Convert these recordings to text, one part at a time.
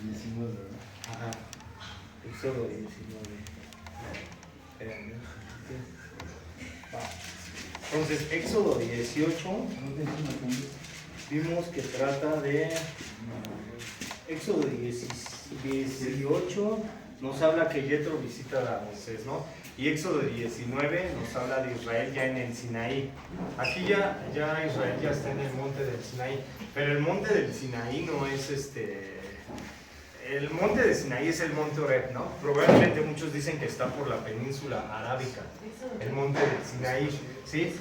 19, ¿verdad? Ajá. Éxodo 19. Espérame. Entonces, Éxodo 18, vimos que trata de... Éxodo 18 nos habla que Yetro visita a Moisés, ¿no? Y Éxodo 19 nos habla de Israel ya en el Sinaí. Aquí ya Israel ya está en el monte del Sinaí, pero el monte del Sinaí no es el monte de Sinaí es el monte Horeb, ¿no? Probablemente muchos dicen que está por la península arábica, el monte del Sinaí, ¿sí?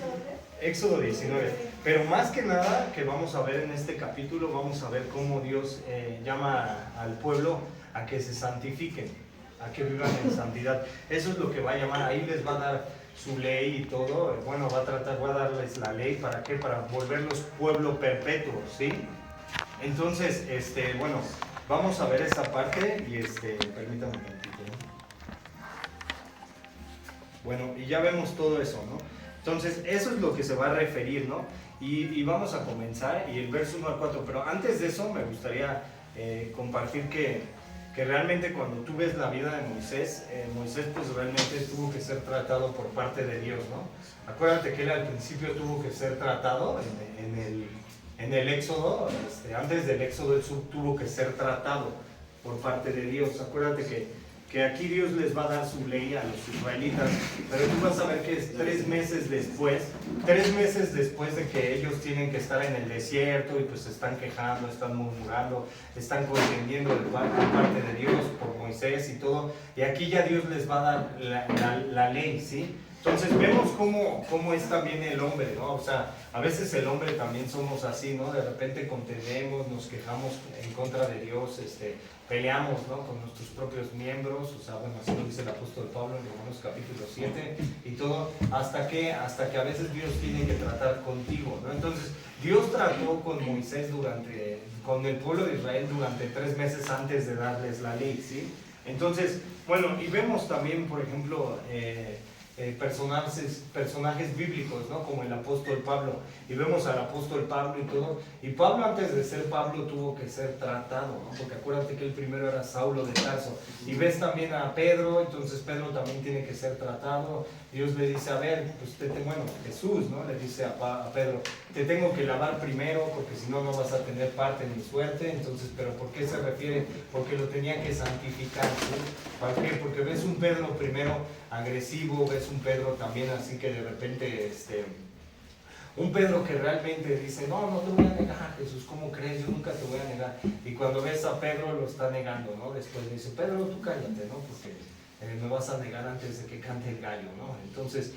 Éxodo 19. Pero más que nada que vamos a ver en este capítulo, vamos a ver cómo Dios llama al pueblo a que se santifiquen, a que vivan en santidad. Eso es lo que va a llamar, ahí les va a dar su ley y todo. Bueno, va a darles la ley, ¿para qué? Para volverlos pueblo perpetuo, ¿sí? Entonces, bueno, vamos a ver esa parte y permítanme un momentito, ¿no? Bueno, y ya vemos todo eso, ¿no? Entonces, eso es lo que se va a referir, ¿no? Y vamos a comenzar, y el verso 1 al 4, pero antes de eso me gustaría compartir que realmente cuando tú ves la vida de Moisés, Moisés pues realmente tuvo que ser tratado por parte de Dios, ¿no? Acuérdate que él al principio tuvo que ser tratado en el Éxodo, antes del Éxodo él tuvo que ser tratado por parte de Dios. Acuérdate que aquí Dios les va a dar su ley a los israelitas, pero tú vas a ver que es 3 meses después de que ellos tienen que estar en el desierto y pues se están quejando, están murmurando, están contendiendo de parte de Dios por Moisés y todo, y aquí ya Dios les va a dar la ley, ¿sí? Entonces vemos cómo es también el hombre, ¿no? O sea, a veces el hombre también somos así, ¿no? De repente contendemos, nos quejamos en contra de Dios, peleamos, ¿no? Con nuestros propios miembros, o sea, bueno, así lo dice el apóstol Pablo en Romanos capítulo 7 y todo, hasta que a veces Dios tiene que tratar contigo, ¿no? Entonces, Dios trató con Moisés con el pueblo de Israel durante 3 meses antes de darles la ley, ¿sí? Entonces, bueno, y vemos también, por ejemplo, personajes bíblicos, ¿no? Como el apóstol Pablo, y vemos al apóstol Pablo y todo, y Pablo antes de ser Pablo tuvo que ser tratado, ¿no? Porque acuérdate que el primero era Saulo de Tarso, y ves también a Pedro, entonces Pedro también tiene que ser tratado. Dios le dice, a ver, pues bueno, Jesús, ¿no? Le dice a Pedro, te tengo que lavar primero porque si no, no vas a tener parte en mi suerte. Entonces, ¿pero por qué se refiere? Porque lo tenía que santificar, ¿sí? ¿Para qué? Porque ves un Pedro primero agresivo, ves un Pedro también así que de repente, un Pedro que realmente dice, no te voy a negar, Jesús, ¿cómo crees? Yo nunca te voy a negar. Y cuando ves a Pedro lo está negando, ¿no? Después dice, Pedro, tú cállate, ¿no? Porque me vas a negar antes de que cante el gallo, ¿no? Entonces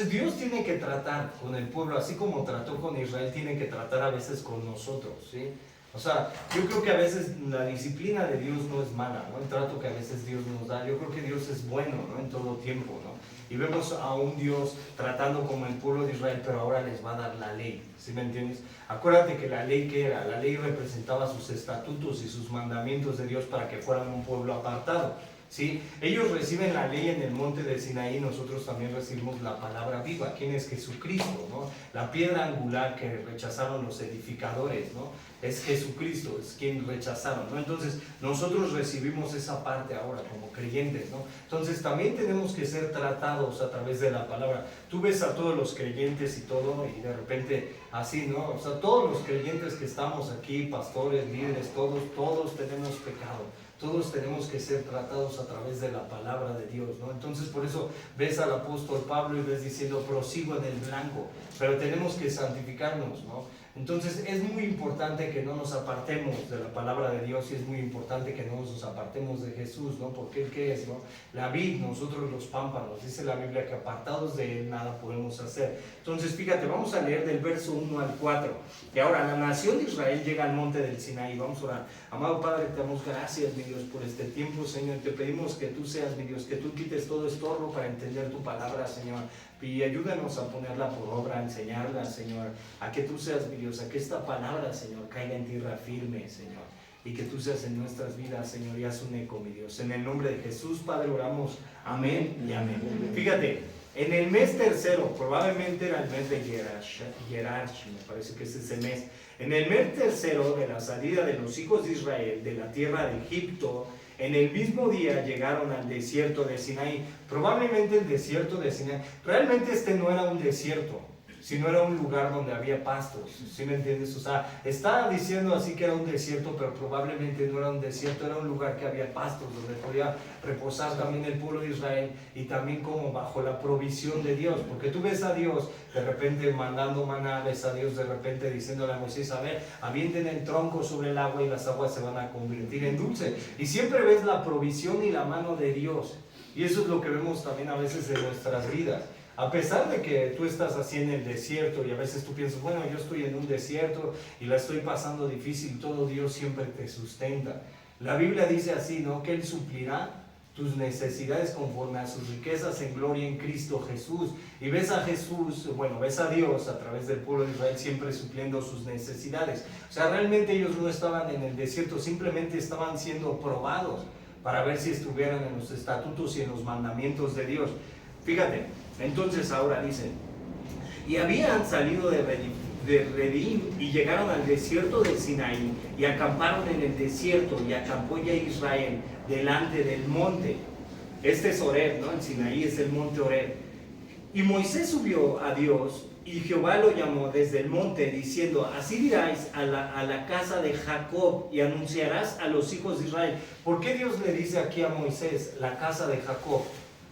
Dios tiene que tratar con el pueblo, así como trató con Israel, tiene que tratar a veces con nosotros, ¿sí? O sea, yo creo que a veces la disciplina de Dios no es mala, ¿no? El trato que a veces Dios nos da, yo creo que Dios es bueno, ¿no? En todo tiempo, ¿no? Y vemos a un Dios tratando como el pueblo de Israel, pero ahora les va a dar la ley, ¿sí me entiendes? Acuérdate que la ley, ¿qué era? La ley representaba sus estatutos y sus mandamientos de Dios para que fueran un pueblo apartado, ¿sí? Ellos reciben la ley en el monte de Sinaí, nosotros también recibimos la palabra viva. ¿Quién es Jesucristo, no? La piedra angular que rechazaron los edificadores, ¿no? Es Jesucristo, es quien rechazaron, ¿no? Entonces nosotros recibimos esa parte ahora como creyentes, ¿no? Entonces también tenemos que ser tratados a través de la palabra. Tú ves a todos los creyentes y todo, y de repente así, ¿no? O sea, todos los creyentes que estamos aquí, pastores, líderes, todos tenemos pecado. Todos tenemos que ser tratados a través de la palabra de Dios, ¿no? Entonces por eso ves al apóstol Pablo y ves diciendo, prosigo en el blanco, pero tenemos que santificarnos, ¿no? Entonces es muy importante que no nos apartemos de la palabra de Dios y es muy importante que no nos apartemos de Jesús, ¿no? Porque Él, ¿qué es, no? La vid, nosotros los pámpanos, dice la Biblia que apartados de Él nada podemos hacer. Entonces fíjate, vamos a leer del verso 1 al 4. Y ahora la nación de Israel llega al monte del Sinaí. Vamos a orar. Amado Padre, te damos gracias, mi Dios, por este tiempo, Señor. Te pedimos que tú seas, mi Dios, que tú quites todo estorbo para entender tu palabra, Señor. Y ayúdanos a ponerla por obra, a enseñarla, Señor. A que tú seas, mi Dios, a que esta palabra, Señor, caiga en tierra firme, Señor. Y que tú seas en nuestras vidas, Señor, y haz un eco, mi Dios. En el nombre de Jesús, Padre, oramos. Amén y amén. Fíjate, en el mes tercero, probablemente era el mes de Yerash, me parece que es ese mes. En el mes tercero de la salida de los hijos de Israel de la tierra de Egipto, en el mismo día llegaron al desierto de Sinaí. Probablemente el desierto de Sinaí, realmente este no era un desierto, sino era un lugar donde había pastos, ¿sí me entiendes? O sea, está diciendo así que era un desierto, pero probablemente no era un desierto, era un lugar que había pastos, donde podía reposar también el pueblo de Israel, y también como bajo la provisión de Dios, porque tú ves a Dios de repente mandando maná, ves a Dios de repente diciéndole a Moisés, a ver, avienten el tronco sobre el agua y las aguas se van a convertir en dulce, y siempre ves la provisión y la mano de Dios, y eso es lo que vemos también a veces en nuestras vidas. A pesar de que tú estás así en el desierto y a veces tú piensas, bueno, yo estoy en un desierto y la estoy pasando difícil, todo Dios siempre te sustenta. La Biblia dice así, ¿no? Que Él suplirá tus necesidades conforme a sus riquezas en gloria en Cristo Jesús. Y ves a Jesús, bueno, ves a Dios a través del pueblo de Israel siempre supliendo sus necesidades. O sea, realmente ellos no estaban en el desierto, simplemente estaban siendo probados para ver si estuvieran en los estatutos y en los mandamientos de Dios. Fíjate, entonces ahora dice, y habían salido de Redim y llegaron al desierto de Sinaí y acamparon en el desierto, y acampó ya Israel delante del monte. Este es Horeb, ¿no? En Sinaí es el monte Horeb. Y Moisés subió a Dios y Jehová lo llamó desde el monte diciendo, así dirás a la casa de Jacob y anunciarás a los hijos de Israel. ¿Por qué Dios le dice aquí a Moisés la casa de Jacob?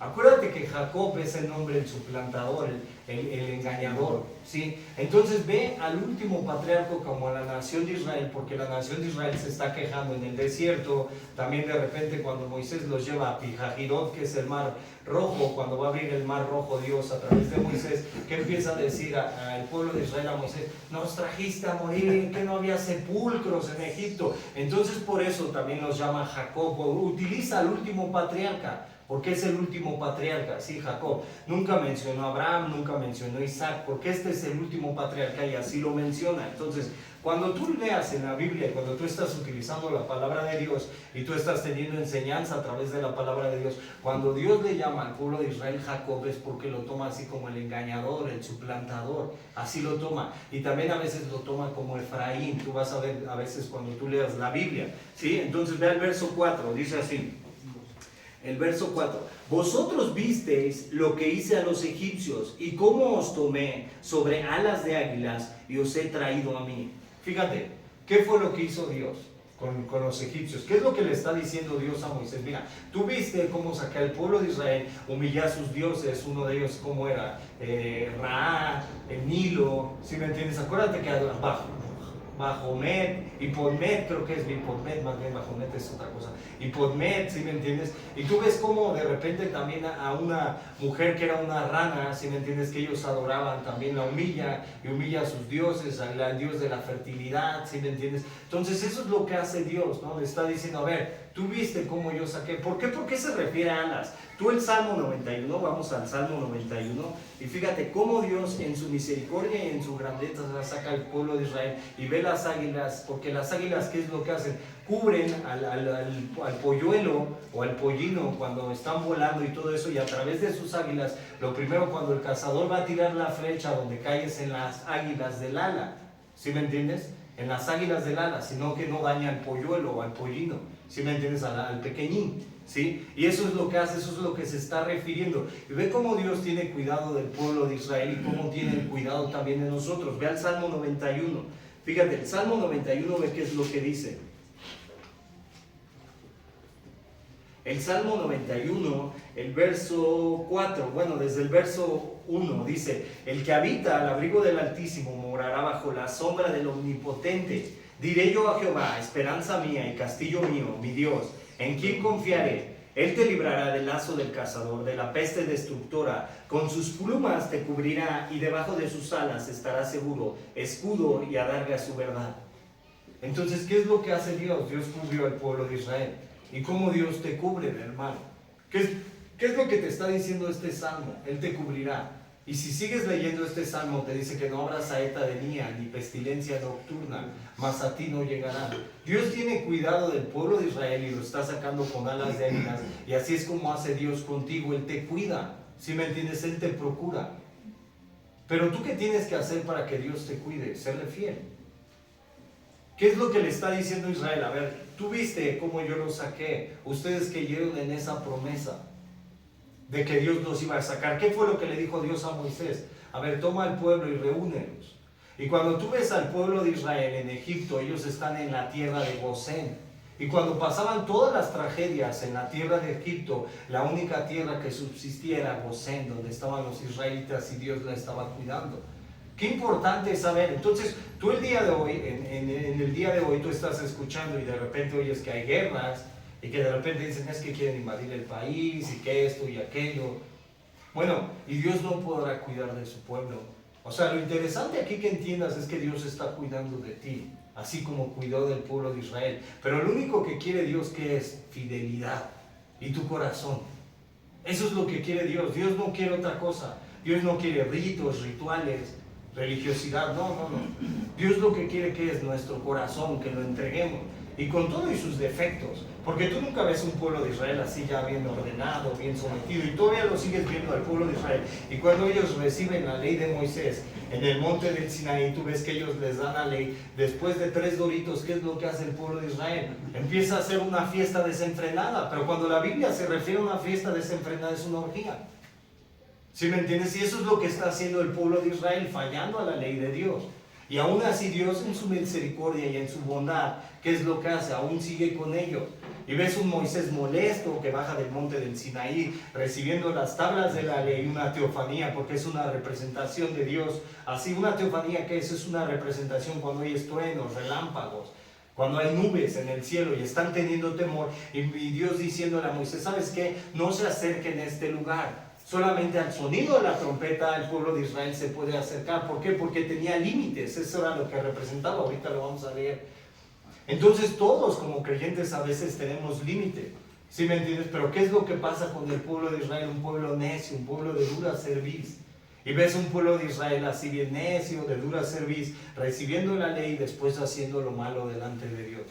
Acuérdate que Jacob es el nombre del suplantador, el engañador, ¿sí? Entonces ve al último patriarca como la nación de Israel, porque la nación de Israel se está quejando en el desierto. También de repente cuando Moisés los lleva a Pijajirot, que es el mar rojo, cuando va a abrir el mar rojo Dios a través de Moisés, que empieza a decir al pueblo de Israel, a Moisés, nos trajiste a morir, que no había sepulcros en Egipto. Entonces por eso también los llama Jacob, utiliza al último patriarca, porque es el último patriarca, sí, Jacob. Nunca mencionó a Abraham, nunca mencionó a Isaac, porque este es el último patriarca y así lo menciona. Entonces, cuando tú leas en la Biblia, cuando tú estás utilizando la palabra de Dios y tú estás teniendo enseñanza a través de la palabra de Dios, cuando Dios le llama al pueblo de Israel Jacob, es porque lo toma así como el engañador, el suplantador, así lo toma. Y también a veces lo toma como Efraín. Tú vas a ver a veces cuando tú leas la Biblia, ¿sí? Entonces ve al verso 4, dice así. El verso 4, vosotros visteis lo que hice a los egipcios y cómo os tomé sobre alas de águilas y os he traído a mí. Fíjate, ¿qué fue lo que hizo Dios con los egipcios? ¿Qué es lo que le está diciendo Dios a Moisés? Mira, tú viste cómo saqué al pueblo de Israel, humillé a sus dioses, uno de ellos cómo era, Ra, el Nilo, ¿sí me entiendes? Acuérdate que Bajomet, Hipodmet, creo que es Hipodmet, más bien Bajomet es otra cosa, Hipodmet, ¿sí me entiendes? Y tú ves cómo de repente también a una mujer que era una rana, ¿sí me entiendes? Que ellos adoraban, también la humilla, y humilla a sus dioses, al dios de la fertilidad, ¿sí me entiendes? Entonces eso es lo que hace Dios, ¿no? Le está diciendo, a ver, tú viste cómo yo saqué, ¿por qué? ¿Por qué se refiere a alas? Tú el Salmo 91, vamos al Salmo 91, y fíjate cómo Dios en su misericordia y en su grandeza saca al pueblo de Israel, y ve las águilas, porque las águilas, ¿qué es lo que hacen? Cubren al polluelo o al pollino cuando están volando y todo eso, y a través de sus águilas, lo primero cuando el cazador va a tirar la flecha, donde caes en las águilas del ala, ¿sí me entiendes? En las águilas del ala, sino que no daña al polluelo o al pollino, ¿sí me entiendes? Al pequeñín, ¿sí? Y eso es lo que hace, eso es lo que se está refiriendo. Y ve cómo Dios tiene cuidado del pueblo de Israel y cómo tiene cuidado también de nosotros. Ve al Salmo 91. Fíjate, el Salmo 91, ve qué es lo que dice. El Salmo 91, el verso 4, bueno, desde el verso 1, dice, el que habita al abrigo del Altísimo morará bajo la sombra del Omnipotente. Diré yo a Jehová, esperanza mía y castillo mío, mi Dios, ¿en quién confiaré? Él te librará del lazo del cazador, de la peste destructora. Con sus plumas te cubrirá y debajo de sus alas estarás seguro, escudo y adarga su verdad. Entonces, ¿qué es lo que hace Dios? Dios cubrió al pueblo de Israel. ¿Y cómo Dios te cubre, hermano? ¿Qué es lo que te está diciendo este salmo? Él te cubrirá. Y si sigues leyendo este salmo, te dice que no habrá saeta de día, ni pestilencia nocturna, mas a ti no llegará. Dios tiene cuidado del pueblo de Israel y lo está sacando con alas de águilas. Y así es como hace Dios contigo. Él te cuida. ¿Sí me entiendes? Él te procura. Pero tú, ¿qué tienes que hacer para que Dios te cuide? Serle fiel. ¿Qué es lo que le está diciendo Israel? A ver, tú viste cómo yo los saqué, ustedes creyeron en esa promesa de que Dios los iba a sacar. ¿Qué fue lo que le dijo Dios a Moisés? A ver, toma al pueblo y reúnelos. Y cuando tú ves al pueblo de Israel en Egipto, ellos están en la tierra de Gosén. Y cuando pasaban todas las tragedias en la tierra de Egipto, la única tierra que subsistía era Gosén, donde estaban los israelitas y Dios la estaba cuidando. Qué importante es saber. Entonces, tú el día de hoy, en el día de hoy, tú estás escuchando y de repente oyes que hay guerras y que de repente dicen es que quieren invadir el país y que esto y aquello. Bueno, y Dios no podrá cuidar de su pueblo. O sea, lo interesante aquí que entiendas es que Dios está cuidando de ti, así como cuidó del pueblo de Israel. Pero lo único que quiere Dios que es fidelidad y tu corazón. Eso es lo que quiere Dios. Dios no quiere otra cosa. Dios no quiere ritos, rituales, religiosidad. No. Dios lo que quiere que es nuestro corazón, que lo entreguemos. Y con todo y sus defectos. Porque tú nunca ves un pueblo de Israel así ya bien ordenado, bien sometido. Y todavía lo sigues viendo al pueblo de Israel. Y cuando ellos reciben la ley de Moisés en el monte del Sinaí, tú ves que ellos les dan la ley. Después de 3 doritos, ¿qué es lo que hace el pueblo de Israel? Empieza a hacer una fiesta desenfrenada. Pero cuando la Biblia se refiere a una fiesta desenfrenada es una orgía. ¿Sí me entiendes? Y eso es lo que está haciendo el pueblo de Israel, fallando a la ley de Dios. Y aún así Dios en su misericordia y en su bondad, ¿qué es lo que hace? Aún sigue con ellos. Y ves un Moisés molesto que baja del monte del Sinaí, recibiendo las tablas de la ley, una teofanía, porque es una representación de Dios. Así, una teofanía, ¿qué es? Es una representación cuando hay truenos, relámpagos, cuando hay nubes en el cielo y están teniendo temor. Y Dios diciéndole a Moisés, ¿sabes qué? No se acerquen a este lugar. Solamente al sonido de la trompeta el pueblo de Israel se puede acercar. ¿Por qué? Porque tenía límites. Eso era lo que representaba. Ahorita lo vamos a leer. Entonces todos como creyentes a veces tenemos límite. ¿Sí me entiendes? Pero ¿qué es lo que pasa con el pueblo de Israel? Un pueblo necio, un pueblo de dura cerviz. Y ves un pueblo de Israel así bien necio, de dura cerviz, recibiendo la ley y después haciendo lo malo delante de Dios.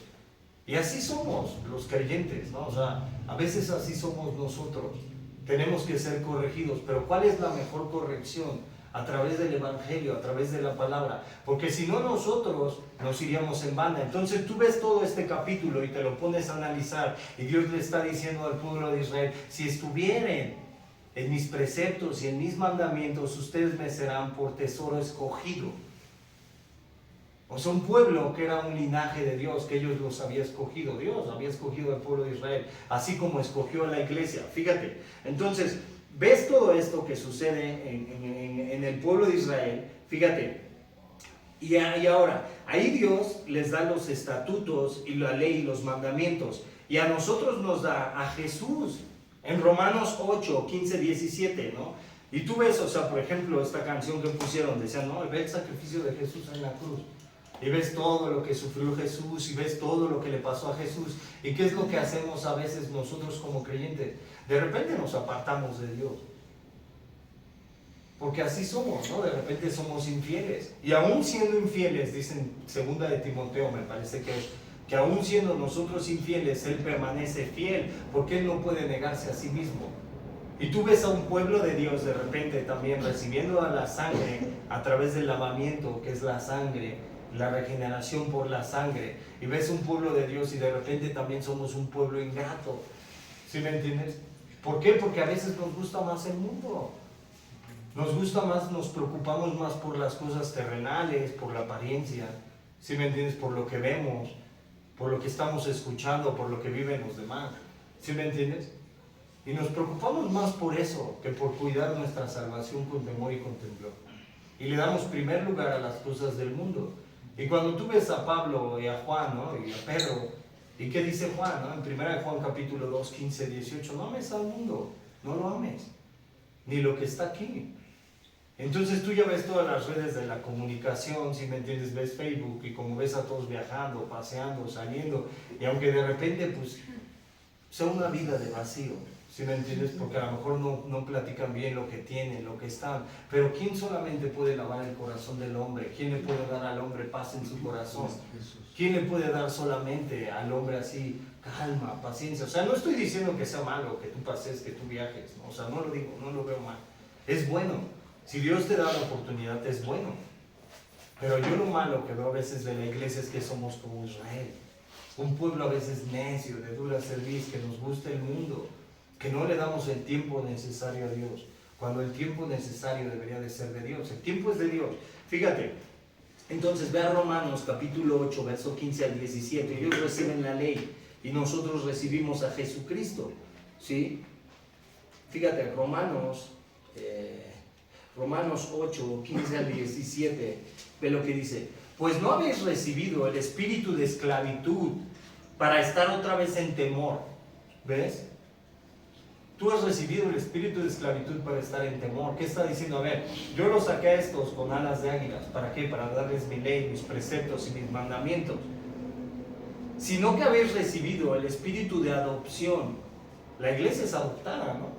Y así somos los creyentes, ¿no? O sea, a veces así somos nosotros. Tenemos que ser corregidos, pero ¿cuál es la mejor corrección? A través del Evangelio, a través de la palabra, porque si no nosotros nos iríamos en banda. Entonces tú ves todo este capítulo y te lo pones a analizar y Dios le está diciendo al pueblo de Israel, si estuvieren en mis preceptos y en mis mandamientos, ustedes me serán por tesoro escogido. O sea, un pueblo que era un linaje de Dios, que ellos los había escogido. Dios había escogido al pueblo de Israel, así como escogió a la iglesia. Fíjate, entonces, ves todo esto que sucede en el pueblo de Israel, fíjate. Y ahora, ahí Dios les da los estatutos y la ley y los mandamientos. Y a nosotros nos da a Jesús, en Romanos 8, 15, 17, ¿no? Y tú ves, o sea, por ejemplo, esta canción que pusieron, decían, no, ve el sacrificio de Jesús en la cruz. Y ves todo lo que sufrió Jesús y ves todo lo que le pasó a Jesús. ¿Y qué es lo que hacemos a veces nosotros como creyentes? De repente nos apartamos de Dios. Porque así somos, ¿no? De repente somos infieles. Y aún siendo infieles, dicen segunda de Timoteo, me parece que aún siendo nosotros infieles, Él permanece fiel, porque Él no puede negarse a sí mismo. Y tú ves a un pueblo de Dios de repente también recibiendo a la sangre a través del lavamiento, que es la sangre, la regeneración por la sangre, y ves un pueblo de Dios y de repente también somos un pueblo ingrato. ¿Sí me entiendes? ¿Por qué? Porque a veces nos gusta más el mundo. Nos gusta más, nos preocupamos más por las cosas terrenales, por la apariencia. ¿Sí me entiendes? Por lo que vemos, por lo que estamos escuchando, por lo que viven los demás. ¿Sí me entiendes? Y nos preocupamos más por eso que por cuidar nuestra salvación con temor y con temblor. Y le damos primer lugar a las cosas del mundo. Y cuando tú ves a Pablo y a Juan, ¿no? Y a Pedro, ¿y qué dice Juan, ¿no? En 1 Juan capítulo 2, 15, 18, no ames al mundo, no lo ames, ni lo que está aquí. Entonces tú ya ves todas las redes de la comunicación, si me entiendes, ves Facebook y como ves a todos viajando, paseando, saliendo, y aunque de repente pues sea una vida de vacío, ¿sí me entiendes? Porque a lo mejor no platican bien lo que tienen, lo que están. Pero ¿quién solamente puede lavar el corazón del hombre? ¿Quién le puede dar al hombre paz en su corazón? ¿Quién le puede dar solamente al hombre así calma, paciencia? O sea, no estoy diciendo que sea malo que tú pases, que tú viajes, ¿no? O sea, no lo digo, no lo veo mal. Es bueno. Si Dios te da la oportunidad, es bueno. Pero yo lo malo que veo a veces de la iglesia es que somos como Israel. Un pueblo a veces necio, de dura cerviz, que nos gusta el mundo, que no le damos el tiempo necesario a Dios, cuando el tiempo necesario debería de ser de Dios. El tiempo es de Dios. Fíjate, entonces ve a Romanos capítulo 8, verso 15 al 17. Ellos reciben la ley y nosotros recibimos a Jesucristo, ¿sí? Fíjate, Romanos 8, 15 al 17, ve lo que dice. Pues no habéis recibido el espíritu de esclavitud para estar otra vez en temor. ¿Ves? Tú has recibido el espíritu de esclavitud para estar en temor. ¿Qué está diciendo? A ver, yo los saqué a estos con alas de águilas. ¿Para qué? Para darles mi ley, mis preceptos y mis mandamientos. Sino que habéis recibido el espíritu de adopción. La iglesia es adoptada, ¿no?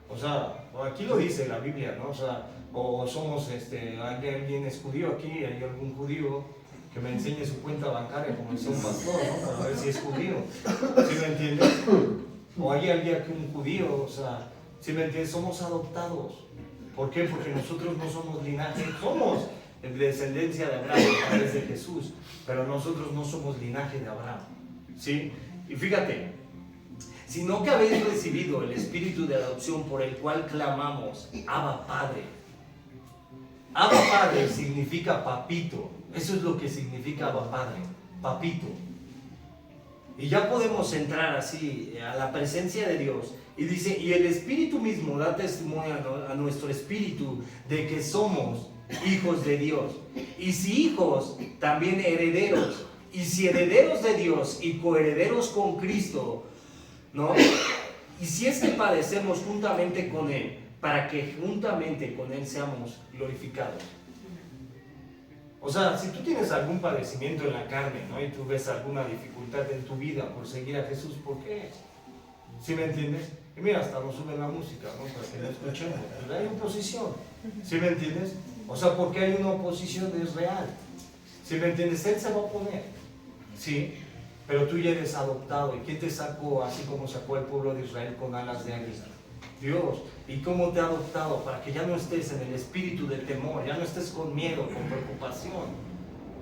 O sea, aquí lo dice la Biblia, ¿no? O sea, o somos, alguien es judío aquí, hay algún judío que me enseñe su cuenta bancaria como dice un pastor, ¿no? Para ver si es judío. ¿Sí me entiendes? O hay alguien que un judío, o sea, ¿sí me entiendes? Somos adoptados. ¿Por qué? Porque nosotros no somos linaje, somos de descendencia de Abraham a través de Jesús, pero nosotros no somos linaje de Abraham, ¿sí? Y fíjate, sino que habéis recibido el espíritu de adopción por el cual clamamos, Abba Padre. Abba Padre significa papito, eso es lo que significa Abba Padre, papito. Y ya podemos entrar así a la presencia de Dios. Y dice, y el Espíritu mismo da testimonio a nuestro espíritu de que somos hijos de Dios. Y si hijos, también herederos. Y si herederos de Dios y coherederos con Cristo, ¿no? Y si es que padecemos juntamente con Él, para que juntamente con Él seamos glorificados. O sea, si tú tienes algún padecimiento en la carne, ¿no? Y tú ves alguna dificultad en tu vida por seguir a Jesús, ¿por qué? ¿Sí me entiendes? Y mira, hasta nos sube la música, ¿no? Para que la escuchemos. Pero hay oposición, ¿sí me entiendes? O sea, porque hay una oposición, es real. ¿Sí me entiendes? Él se va a oponer, ¿sí? Pero tú ya eres adoptado. ¿Y quién te sacó así como sacó al pueblo de Israel con alas de águila? Dios. ¿Y cómo te ha adoptado? Para que ya no estés en el espíritu del temor, ya no estés con miedo, con preocupación,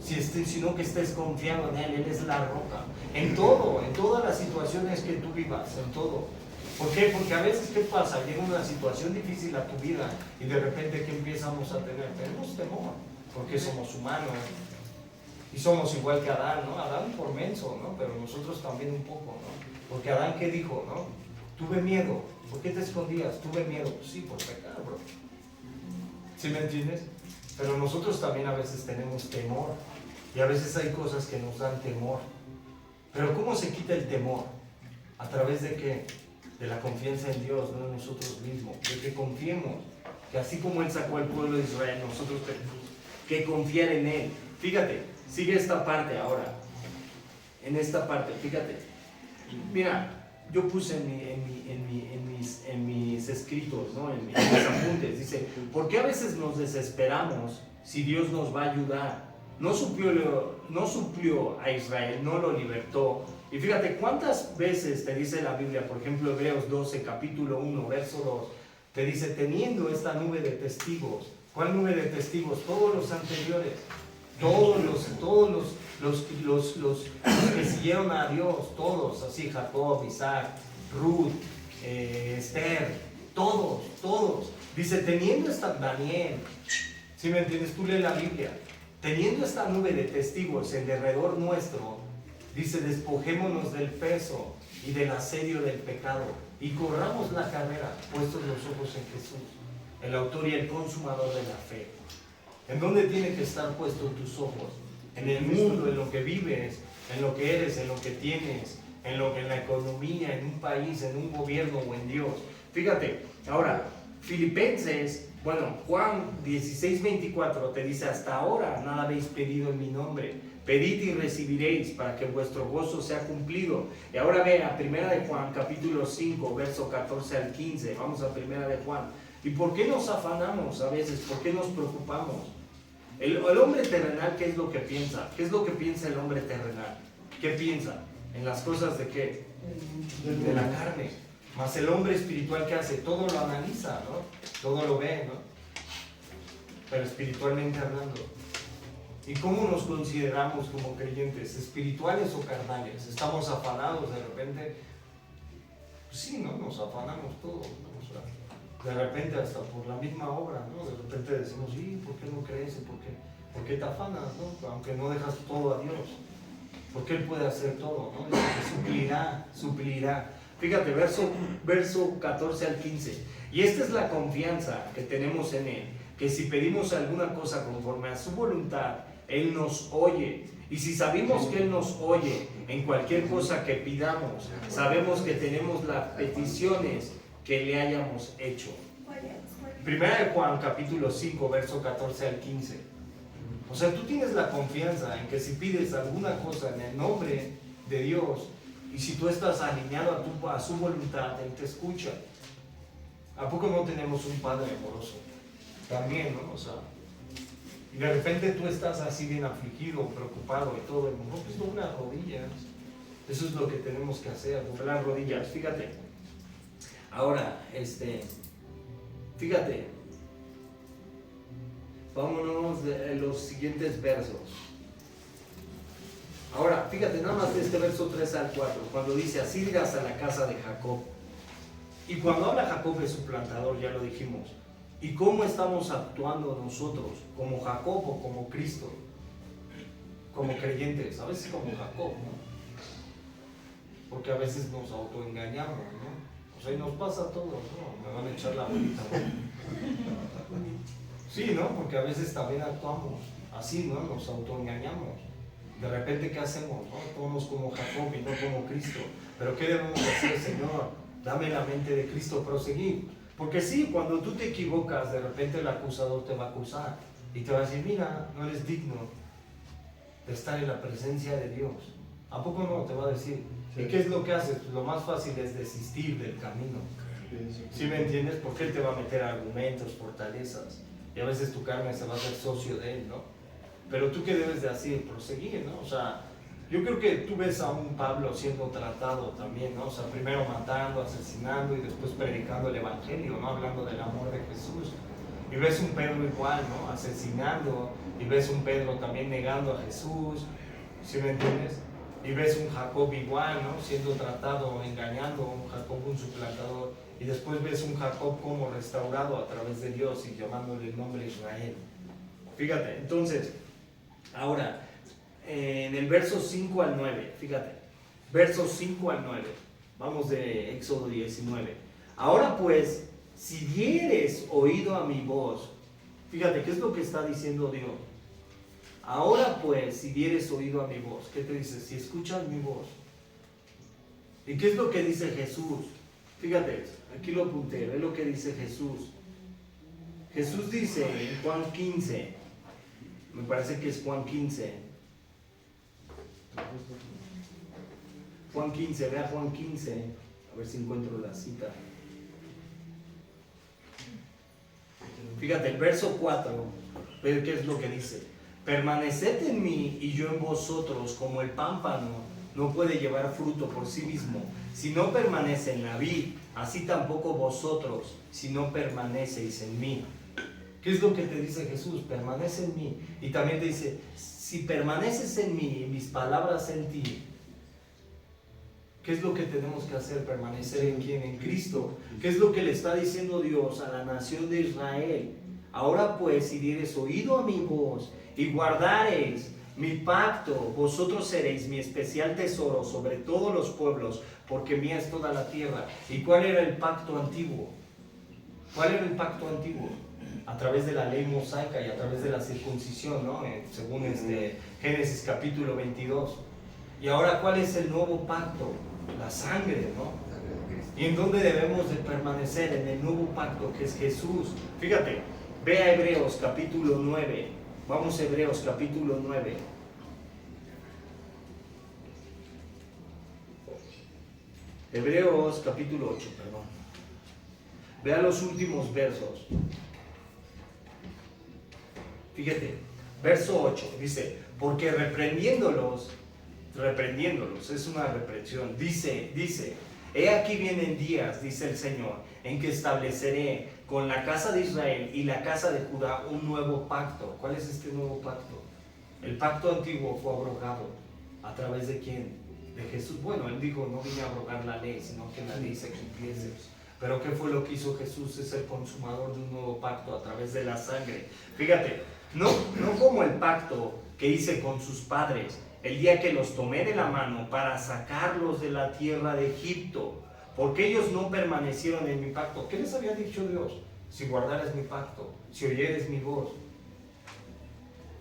sino que estés confiado en Él. Él es la roca. En todo, en todas las situaciones que tú vivas, en todo. ¿Por qué? Porque a veces, ¿qué pasa? Llega una situación difícil a tu vida y de repente, ¿qué empezamos a tener? Tenemos temor, porque somos humanos. Y somos igual que Adán, ¿no? Adán por menso, ¿no? Pero nosotros también un poco, ¿no? Porque Adán, ¿qué dijo, no? Tuve miedo. ¿Por qué te escondías? Tuve miedo. Pues sí, por pecar, bro. ¿Sí me entiendes? Pero nosotros también a veces tenemos temor. Y a veces hay cosas que nos dan temor. Pero ¿cómo se quita el temor? ¿A través de qué? De la confianza en Dios, no en nosotros mismos. De que confiemos. Que así como Él sacó al pueblo de Israel, nosotros tenemos que confiar en Él. Fíjate, sigue esta parte ahora. En esta parte, fíjate. Mira, yo puse en mis escritos, ¿no? En mis apuntes, dice, ¿por qué a veces nos desesperamos si Dios nos va a ayudar? No suplió a Israel, no lo libertó. Y fíjate, ¿cuántas veces te dice la Biblia, por ejemplo, Hebreos 12, capítulo 1, verso 2, te dice, teniendo esta nube de testigos? ¿Cuál nube de testigos? Todos los anteriores, todos los que siguieron a Dios, todos, así, Jacob, Isaac, Ruth, Esther, todos. Dice, teniendo esta, Daniel, ¿sí me entiendes? Tú lees la Biblia, teniendo esta nube de testigos en derredor nuestro, dice, despojémonos del peso y del asedio del pecado y corramos la carrera, puestos los ojos en Jesús, el autor y el consumador de la fe. ¿En dónde tienen que estar puestos tus ojos? En el mundo, en lo que vives, en lo que eres, en lo que tienes, en la economía, en un país, en un gobierno o en Dios. Fíjate, ahora, Filipenses, Juan 16:24 te dice, hasta ahora nada habéis pedido en mi nombre. Pedid y recibiréis para que vuestro gozo sea cumplido. Y ahora ve a 1 de Juan, capítulo 5, verso 14 al 15. Vamos a 1 de Juan. ¿Y por qué nos afanamos a veces? ¿Por qué nos preocupamos? El hombre terrenal, ¿qué es lo que piensa? ¿Qué es lo que piensa el hombre terrenal? ¿Qué piensa? ¿En las cosas de qué? De la carne. Mas el hombre espiritual, ¿qué hace? Todo lo analiza, ¿no? Todo lo ve, ¿no? Pero espiritualmente hablando, ¿Y cómo nos consideramos como creyentes? ¿Espirituales o carnales? ¿Estamos afanados de repente? Pues sí, ¿no? Nos afanamos todos, ¿no? O sea, de repente hasta por la misma obra, ¿no? De repente decimos, sí, ¿por qué no crees? ¿Por qué te afanas, no? Aunque no dejas todo a Dios. Porque Él puede hacer todo, ¿no? Dice que suplirá. Fíjate, verso 14 al 15. Y esta es la confianza que tenemos en Él, que si pedimos alguna cosa conforme a su voluntad, Él nos oye. Y si sabemos que Él nos oye en cualquier cosa que pidamos, sabemos que tenemos las peticiones que le hayamos hecho. Primera de Juan, capítulo 5, verso 14 al 15. O sea, tú tienes la confianza en que si pides alguna cosa en el nombre de Dios, y si tú estás alineado a su voluntad, Él te escucha. ¿A poco no tenemos un Padre amoroso? También, ¿no? O sea, y de repente tú estás así bien afligido, preocupado y todo, no, pues dobla rodillas. Eso es lo que tenemos que hacer, doblar rodillas. Fíjate. Ahora, fíjate. Vámonos a los siguientes versos. Ahora, fíjate nada más de este verso 3 al 4, cuando dice, así irás a la casa de Jacob. Y cuando habla Jacob es su plantador, ya lo dijimos. ¿Y cómo estamos actuando nosotros? ¿Como Jacob o como Cristo? Como creyentes, a veces como Jacob, ¿no? Porque a veces nos autoengañamos, ¿no? O sea, y nos pasa a todos, ¿no? Me van a echar la bolita, ¿no? Sí, ¿no? Porque a veces también actuamos así, ¿no? Nos autoengañamos. De repente, ¿qué hacemos? ¿No? Actuamos como Jacob y no como Cristo. ¿Pero qué debemos hacer, Señor? Dame la mente de Cristo, proseguir. Porque sí, cuando tú te equivocas, de repente el acusador te va a acusar y te va a decir, mira, no eres digno de estar en la presencia de Dios. ¿A poco no? Te va a decir. Sí. ¿Y qué es lo que haces? Pues lo más fácil es desistir del camino. ¿Sí me entiendes? Porque Él te va a meter argumentos, fortalezas. Y a veces tu carne se va a hacer socio de Él, ¿no? Pero tú, ¿qué debes de hacer? Proseguir, ¿no? O sea, yo creo que tú ves a un Pablo siendo tratado también, ¿no? O sea, primero matando, asesinando y después predicando el Evangelio, ¿no? Hablando del amor de Jesús. Y ves un Pedro igual, ¿no? Asesinando. Y ves un Pedro también negando a Jesús. ¿Sí me entiendes? Y ves un Jacob igual, ¿no? Siendo tratado, engañando, un Jacob, un suplantador. Y después ves un Jacob como restaurado a través de Dios y llamándole el nombre de Israel. Fíjate, entonces, ahora, en el verso 5 al 9, fíjate, versos 5 al 9, vamos de Éxodo 19. Ahora pues, si dieres oído a mi voz, fíjate, ¿qué es lo que está diciendo Dios? Ahora pues, si dieres oído a mi voz, ¿qué te dice? Si escuchas mi voz. ¿Y qué es lo que dice Jesús? Fíjate, aquí lo apunté, ve lo que dice Jesús. Jesús dice en Juan 15, me parece que es Juan 15. Juan 15, vea Juan 15, a ver si encuentro la cita. Fíjate, el verso 4, ve qué es lo que dice. Permaneced en mí y yo en vosotros, como el pámpano no puede llevar fruto por sí mismo, si no permanece en la vid, así tampoco vosotros, si no permanecéis en mí. ¿Qué es lo que te dice Jesús? Permanece en mí. Y también te dice, si permaneces en mí y mis palabras en ti, ¿qué es lo que tenemos que hacer? Permanecer en quién, en Cristo. ¿Qué es lo que le está diciendo Dios a la nación de Israel? Ahora pues, si dieres oído a mi voz y guardareis mi pacto, vosotros seréis mi especial tesoro sobre todos los pueblos, porque mía es toda la tierra. ¿Y cuál era el pacto antiguo? ¿Cuál era el pacto antiguo? A través de la ley mosaica y a través de la circuncisión, ¿no? Según Génesis capítulo 22. Y ahora, ¿cuál es el nuevo pacto? La sangre, ¿no? ¿Y en dónde debemos de permanecer? En el nuevo pacto que es Jesús. Fíjate, ve a Hebreos capítulo 9. Vamos a Hebreos capítulo 9. Hebreos capítulo 8, perdón. Vea los últimos versos. Fíjate, verso 8 dice, porque reprendiéndolos, es una reprensión, dice, he aquí vienen días, dice el Señor, en que estableceré con la casa de Israel y la casa de Judá un nuevo pacto. ¿Cuál es este nuevo pacto? El pacto antiguo fue abrogado. ¿A través de quién? De Jesús. Bueno, él dijo, no vine a abrogar la ley, sino que la ley se cumpliese. Pero ¿qué fue lo que hizo Jesús? Es el consumador de un nuevo pacto a través de la sangre. Fíjate, no como el pacto que hice con sus padres el día que los tomé de la mano para sacarlos de la tierra de Egipto, porque ellos no permanecieron en mi pacto. ¿Qué les había dicho Dios? Si guardares mi pacto, si oyeres mi voz.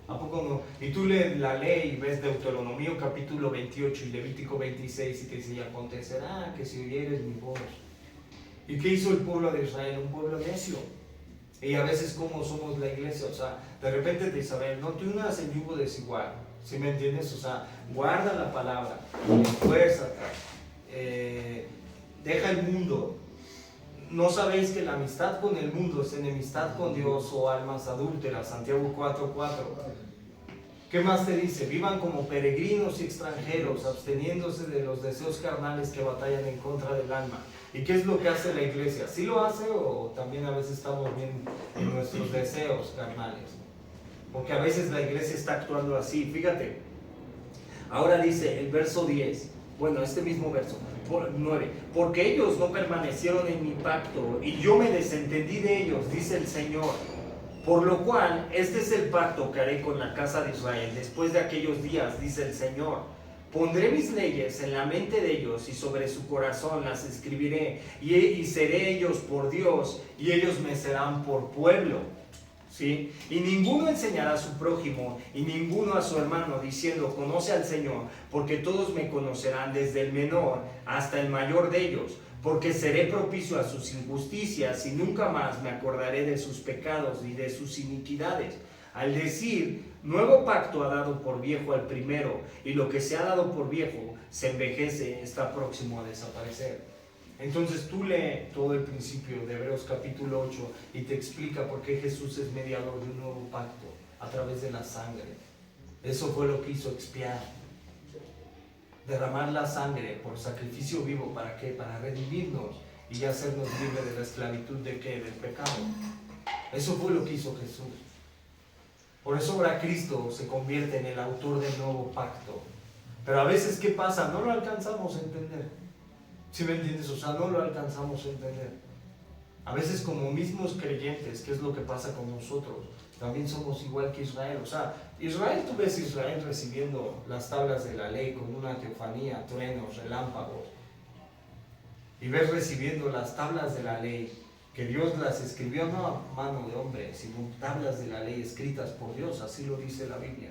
¿A poco no? Y tú lees la ley y ves Deuteronomio capítulo 28 y Levítico 26 y te dice, y acontecerá que si oyeres mi voz. ¿Y qué hizo el pueblo de Israel? Un pueblo necio. Y a veces como somos la iglesia, o sea, de repente te Isabel, no te unas en yugo desigual, ¿sí me entiendes? O sea, guarda la palabra, esfuérzate, deja el mundo. ¿No sabéis que la amistad con el mundo es enemistad con Dios o almas adúlteras? Santiago 4:4. ¿Qué más te dice? Vivan como peregrinos y extranjeros, absteniéndose de los deseos carnales que batallan en contra del alma. ¿Y qué es lo que hace la iglesia? ¿Sí lo hace o también a veces estamos bien en nuestros deseos carnales? Porque a veces la iglesia está actuando así. Fíjate, ahora dice el verso 10, bueno, este mismo verso, 9, porque ellos no permanecieron en mi pacto y yo me desentendí de ellos, dice el Señor. Por lo cual, este es el pacto que haré con la casa de Israel después de aquellos días, dice el Señor. Pondré mis leyes en la mente de ellos y sobre su corazón las escribiré y seré ellos por Dios y ellos me serán por pueblo. ¿Sí? Y ninguno enseñará a su prójimo y ninguno a su hermano diciendo conoce al Señor, porque todos me conocerán desde el menor hasta el mayor de ellos, porque seré propicio a sus injusticias y nunca más me acordaré de sus pecados y de sus iniquidades. Al decir, nuevo pacto ha dado por viejo al primero, y lo que se ha dado por viejo se envejece, está próximo a desaparecer. Entonces tú lee todo el principio de Hebreos capítulo 8 y te explica por qué Jesús es mediador de un nuevo pacto a través de la sangre. Eso fue lo que hizo expiar. Derramar la sangre por sacrificio vivo, ¿para qué? Para redimirnos y hacernos libres de la esclavitud de ¿qué? Del pecado. Eso fue lo que hizo Jesús. Por eso ahora Cristo se convierte en el autor del nuevo pacto. Pero a veces, ¿qué pasa? No lo alcanzamos a entender. ¿Sí me entiendes? O sea, no lo alcanzamos a entender. A veces como mismos creyentes, ¿qué es lo que pasa con nosotros? También somos igual que Israel. O sea, Israel, tú ves a Israel recibiendo las tablas de la ley con una teofanía, truenos, relámpagos. Y ves recibiendo las tablas de la ley, que Dios las escribió no a mano de hombre, sino tablas de la ley escritas por Dios, así lo dice la Biblia.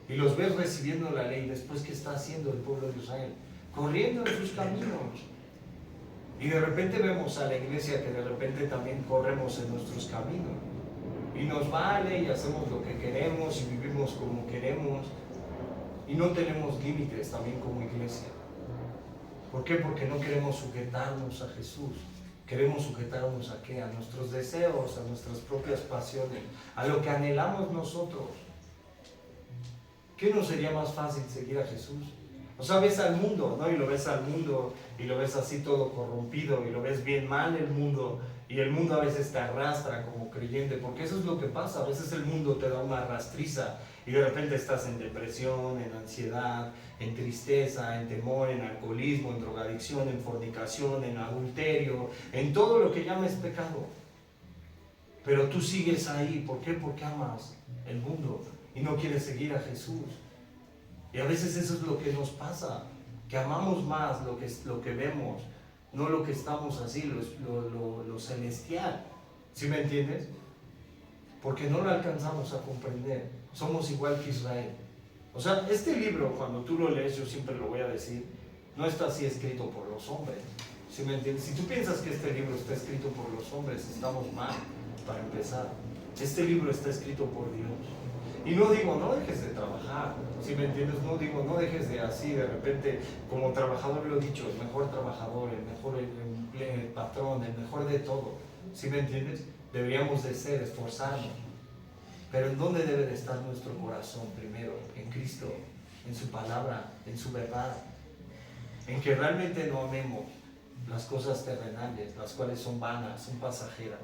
Y los ves recibiendo la ley, después ¿qué está haciendo el pueblo de Israel? Corriendo en sus caminos. Y de repente vemos a la iglesia que de repente también corremos en nuestros caminos. Y nos vale y hacemos lo que queremos y vivimos como queremos. Y no tenemos límites también como iglesia. ¿Por qué? Porque no queremos sujetarnos a Jesús. Queremos sujetarnos ¿a qué? A nuestros deseos, a nuestras propias pasiones, a lo que anhelamos nosotros. ¿Qué nos sería más fácil seguir a Jesús? O sea, ves al mundo, ¿no? Y lo ves al mundo y lo ves así todo corrompido y lo ves bien mal el mundo y el mundo a veces te arrastra como creyente, porque eso es lo que pasa. A veces el mundo te da una arrastriza y de repente estás en depresión, en ansiedad, en tristeza, en temor, en alcoholismo, en drogadicción, en fornicación, en adulterio, en todo lo que llames pecado. Pero tú sigues ahí. ¿Por qué? Porque amas el mundo y no quieres seguir a Jesús. Y a veces eso es lo que nos pasa, que amamos más lo que vemos, no lo que estamos así, lo celestial. ¿Sí me entiendes? Porque no lo alcanzamos a comprender. Somos igual que Israel. O sea, este libro, cuando tú lo lees, yo siempre lo voy a decir, no está así escrito por los hombres. ¿Sí me entiendes? Si tú piensas que este libro está escrito por los hombres, estamos mal, para empezar. Este libro está escrito por Dios. Y no digo, no dejes de trabajar, ¿sí me entiendes? No digo, no dejes de así, de repente, como trabajador lo he dicho, el mejor trabajador, el mejor el patrón, el mejor de todo, ¿sí me entiendes? Deberíamos de ser, esforzarnos. Pero ¿en dónde debe de estar nuestro corazón primero? En Cristo, en su palabra, en su verdad. En que realmente no amemos las cosas terrenales, las cuales son vanas, son pasajeras.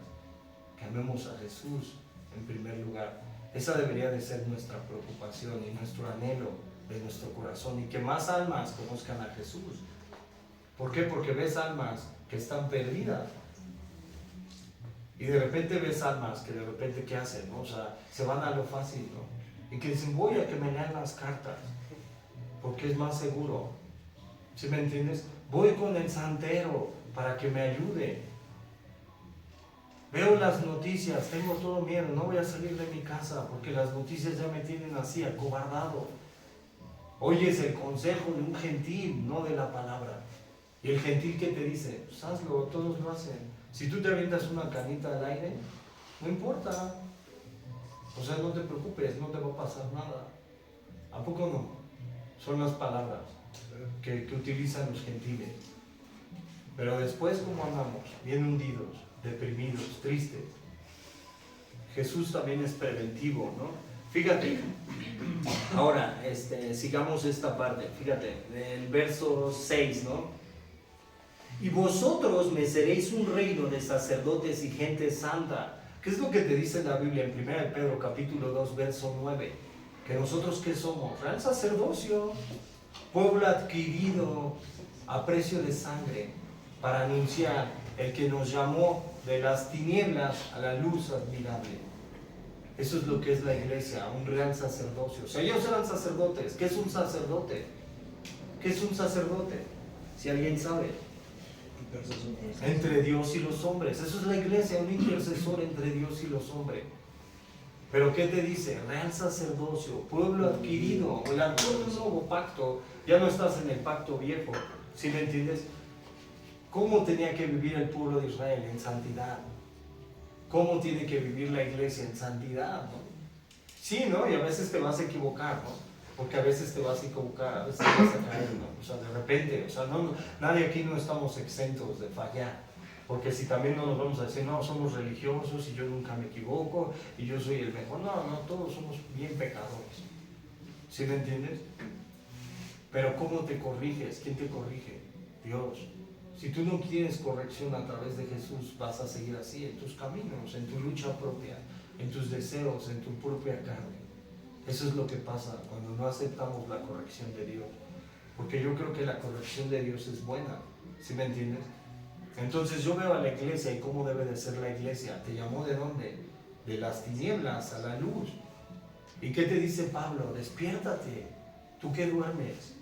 Que amemos a Jesús en primer lugar. Esa debería de ser nuestra preocupación y nuestro anhelo de nuestro corazón, y que más almas conozcan a Jesús. ¿Por qué? Porque ves almas que están perdidas. Y de repente ves almas que de repente, ¿qué hacen? ¿No? O sea, se van a lo fácil, ¿no? Y que dicen, voy a que me lean las cartas, porque es más seguro. ¿Sí me entiendes? Voy con el santero para que me ayude. Veo las noticias, tengo todo miedo, no voy a salir de mi casa, porque las noticias ya me tienen así, acobardado. Oyes el consejo de un gentil, no de la palabra. Y el gentil que te dice, pues hazlo, todos lo hacen. Si tú te avientas una canita al aire, no importa. O sea, no te preocupes, no te va a pasar nada. ¿A poco no? Son las palabras que utilizan los gentiles. Pero después, ¿cómo andamos? Bien hundidos, deprimidos, tristes. Jesús también es preventivo, ¿no? Fíjate, ahora, sigamos esta parte, fíjate, el verso 6, ¿no? Y vosotros me seréis un reino de sacerdotes y gente santa. ¿Qué es lo que te dice la Biblia en 1 Pedro capítulo 2, verso 9? Que nosotros, ¿qué somos? Real sacerdocio, pueblo adquirido a precio de sangre, para anunciar el que nos llamó de las tinieblas a la luz admirable. Eso es lo que es la iglesia, un real sacerdocio. O sea, ellos eran sacerdotes. ¿Qué es un sacerdote? ¿Qué es un sacerdote? Si alguien sabe. Entre Dios y los hombres. Eso es la iglesia, un intercesor entre Dios y los hombres. Pero ¿qué te dice? Real sacerdocio, pueblo adquirido. El antiguo nuevo pacto, ya no estás en el pacto viejo. ¿Sí me entiendes? ¿Cómo tenía que vivir el pueblo de Israel? En santidad. ¿Cómo tiene que vivir la iglesia? En santidad, ¿no? Sí, ¿no? Y a veces te vas a equivocar, ¿no? Porque a veces te vas a equivocar, a veces te vas a caer, ¿no? O sea, de repente, o sea, nadie aquí no estamos exentos de fallar. Porque si también no nos vamos a decir, no, somos religiosos y yo nunca me equivoco y yo soy el mejor. No, todos somos bien pecadores. ¿Sí me entiendes? Pero ¿cómo te corriges? ¿Quién te corrige? Dios. Si tú no quieres corrección a través de Jesús, vas a seguir así en tus caminos, en tu lucha propia, en tus deseos, en tu propia carne. Eso es lo que pasa cuando no aceptamos la corrección de Dios. Porque yo creo que la corrección de Dios es buena. ¿Sí me entiendes? Entonces yo veo a la iglesia y cómo debe de ser la iglesia. ¿Te llamó de dónde? De las tinieblas a la luz. ¿Y qué te dice Pablo? Despiértate, tú que duermes.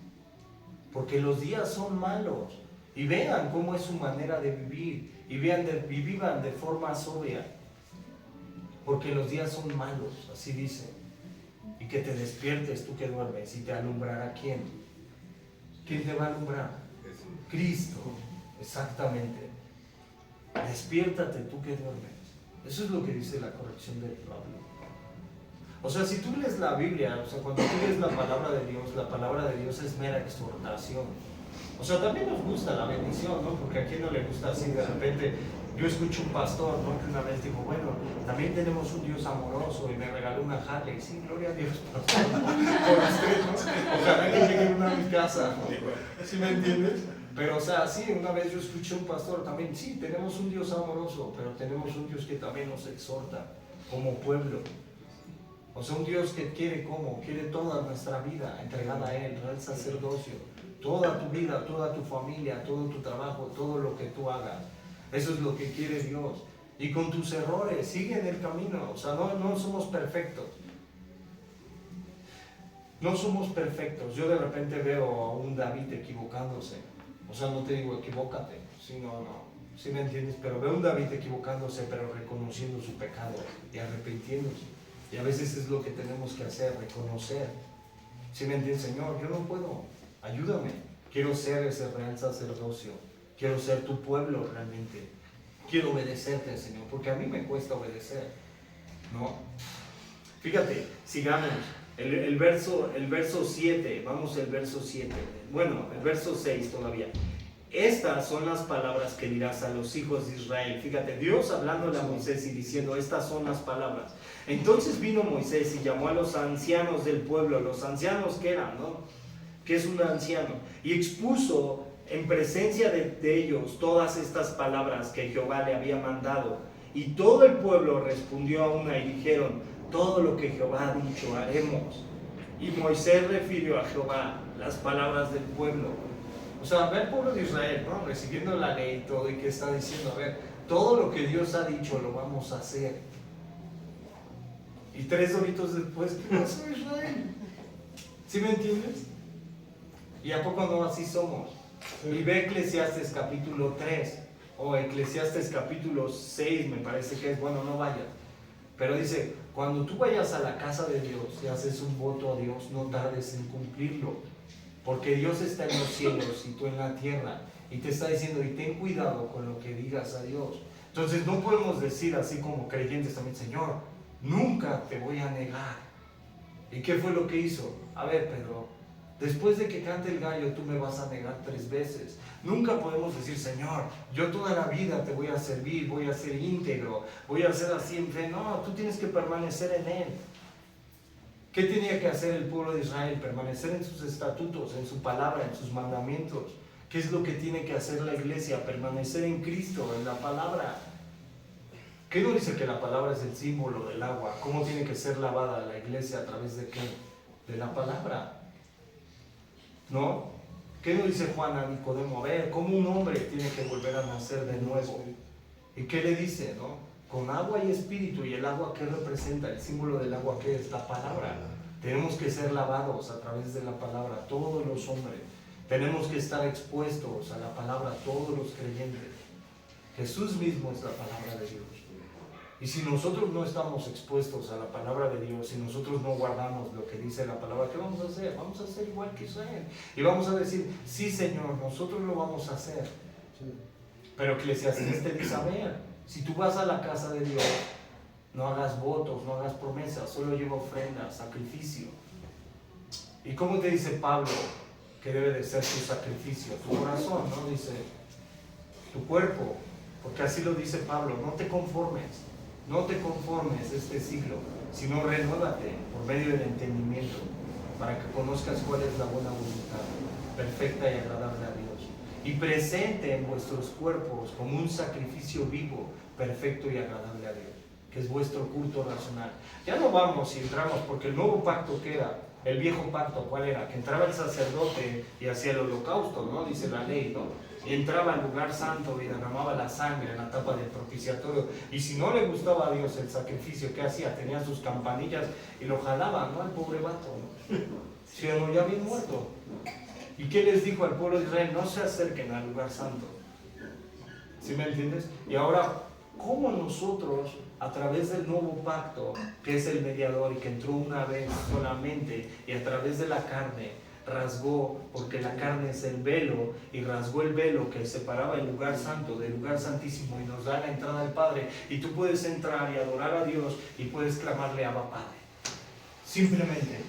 Porque los días son malos. Y vean cómo es su manera de vivir. Y vivan de forma sobria. Porque los días son malos, así dice. Y que te despiertes tú que duermes. ¿Y te alumbrará quién? ¿Quién te va a alumbrar? Cristo. Exactamente. Despiértate tú que duermes. Eso es lo que dice la corrección de Pablo. O sea, si tú lees la Biblia, o sea, cuando tú lees la palabra de Dios es mera exhortación. O sea, también nos gusta la bendición, ¿no? Porque a quién no le gusta así de repente. Yo escucho un pastor, ¿no? Que una vez dijo, bueno, también tenemos un Dios amoroso y me regaló una Harley. Sí, gloria a Dios. Por usted, ¿no? Ojalá que llegue una a mi casa, ¿no? ¿Sí me entiendes? Pero, o sea, sí, una vez yo escuché un pastor también, sí, tenemos un Dios amoroso, pero tenemos un Dios que también nos exhorta como pueblo. O sea, un Dios que quiere ¿cómo? Quiere toda nuestra vida entregada a Él, al sacerdocio. Toda tu vida, toda tu familia, todo tu trabajo, todo lo que tú hagas. Eso es lo que quiere Dios. Y con tus errores, sigue en el camino. O sea, no somos perfectos. No somos perfectos. Yo de repente veo a un David equivocándose. O sea, no te digo equivócate. Sí, no. ¿Sí me entiendes? Pero veo a un David equivocándose, pero reconociendo su pecado y arrepintiéndose. Y a veces es lo que tenemos que hacer, reconocer. ¿Sí me entiendes? Señor, yo no puedo. Ayúdame. Quiero ser ese real sacerdocio. Quiero ser tu pueblo realmente. Quiero obedecerte, Señor, porque a mí me cuesta obedecer, ¿no? Fíjate, sigamos. El verso 7, vamos al verso 7. Bueno, el verso 6 todavía. Estas son las palabras que dirás a los hijos de Israel. Fíjate, Dios hablándole a Moisés y diciendo, estas son las palabras. Entonces vino Moisés y llamó a los ancianos del pueblo. Los ancianos, ¿qué eran, no? ¿Qué es un anciano? Y expuso en presencia de ellos todas estas palabras que Jehová le había mandado. Y todo el pueblo respondió a una y dijeron, todo lo que Jehová ha dicho haremos. Y Moisés refirió a Jehová las palabras del pueblo. O sea, ve el pueblo de Israel, ¿no? Recibiendo la ley y todo, y que está diciendo, a ver, todo lo que Dios ha dicho lo vamos a hacer. Y 3 horitos después, ¿qué pasó Israel? ¿Sí me entiendes? ¿Y a poco no así somos? Y ve Eclesiastes capítulo 3, o Eclesiastes capítulo 6, me parece que es, bueno, no vayas. Pero dice, cuando tú vayas a la casa de Dios y haces un voto a Dios, no tardes en cumplirlo. Porque Dios está en los cielos y tú en la tierra. Y te está diciendo, y ten cuidado con lo que digas a Dios. Entonces no podemos decir así como creyentes también, Señor, nunca te voy a negar. ¿Y qué fue lo que hizo? A ver, Pedro, después de que cante el gallo, tú me vas a negar 3 veces. Nunca podemos decir, Señor, yo toda la vida te voy a servir, voy a ser íntegro, voy a ser así en fe. No, tú tienes que permanecer en Él. ¿Qué tenía que hacer el pueblo de Israel? Permanecer en sus estatutos, en su palabra, en sus mandamientos. ¿Qué es lo que tiene que hacer la iglesia? Permanecer en Cristo, en la palabra. ¿Qué no dice que la palabra es el símbolo del agua? ¿Cómo tiene que ser lavada la iglesia? ¿A través de qué? De la palabra. ¿No? ¿Qué no dice Juan a Nicodemo? A ver, ¿cómo un hombre tiene que volver a nacer de nuevo? ¿Y qué le dice? ¿No? Con agua y espíritu. ¿Y el agua qué representa? El símbolo del agua, ¿qué es? La palabra. Tenemos que ser lavados a través de la palabra, todos los hombres. Tenemos que estar expuestos a la palabra, todos los creyentes. Jesús mismo es la palabra de Dios. Y si nosotros no estamos expuestos a la palabra de Dios, si nosotros no guardamos lo que dice la palabra, ¿qué vamos a hacer? Vamos a hacer igual que Israel. Y vamos a decir, sí Señor, nosotros lo vamos a hacer. Pero Eclesiastés te dice, a ver, si tú vas a la casa de Dios, no hagas votos, no hagas promesas, solo lleva ofrenda, sacrificio. ¿Y cómo te dice Pablo que debe de ser tu sacrificio? Tu corazón, ¿no? Dice, tu cuerpo, porque así lo dice Pablo, no te conformes este siglo, sino renuévate por medio del entendimiento, para que conozcas cuál es la buena voluntad, perfecta y agradable a Dios. Y presente en vuestros cuerpos como un sacrificio vivo, perfecto y agradable a Dios, que es vuestro culto racional. Ya no vamos y entramos, porque el nuevo pacto queda. El viejo pacto, ¿cuál era? Que entraba el sacerdote y hacía el holocausto, ¿no? Dice la ley, ¿no? Y entraba al lugar santo y derramaba la sangre en la tapa del propiciatorio. Y si no le gustaba a Dios el sacrificio, ¿qué hacía? Tenía sus campanillas y lo jalaba, ¿no? Al pobre vato, ¿no? Si no, ya bien muerto. ¿Y qué les dijo al pueblo de Israel? No se acerquen al lugar santo. ¿Sí me entiendes? Y ahora, ¿cómo nosotros, a través del nuevo pacto, que es el mediador y que entró una vez solamente, y a través de la carne, rasgó, porque la carne es el velo, y rasgó el velo que separaba el lugar santo del lugar santísimo y nos da la entrada al Padre, y tú puedes entrar y adorar a Dios y puedes clamarle Abba Padre, simplemente,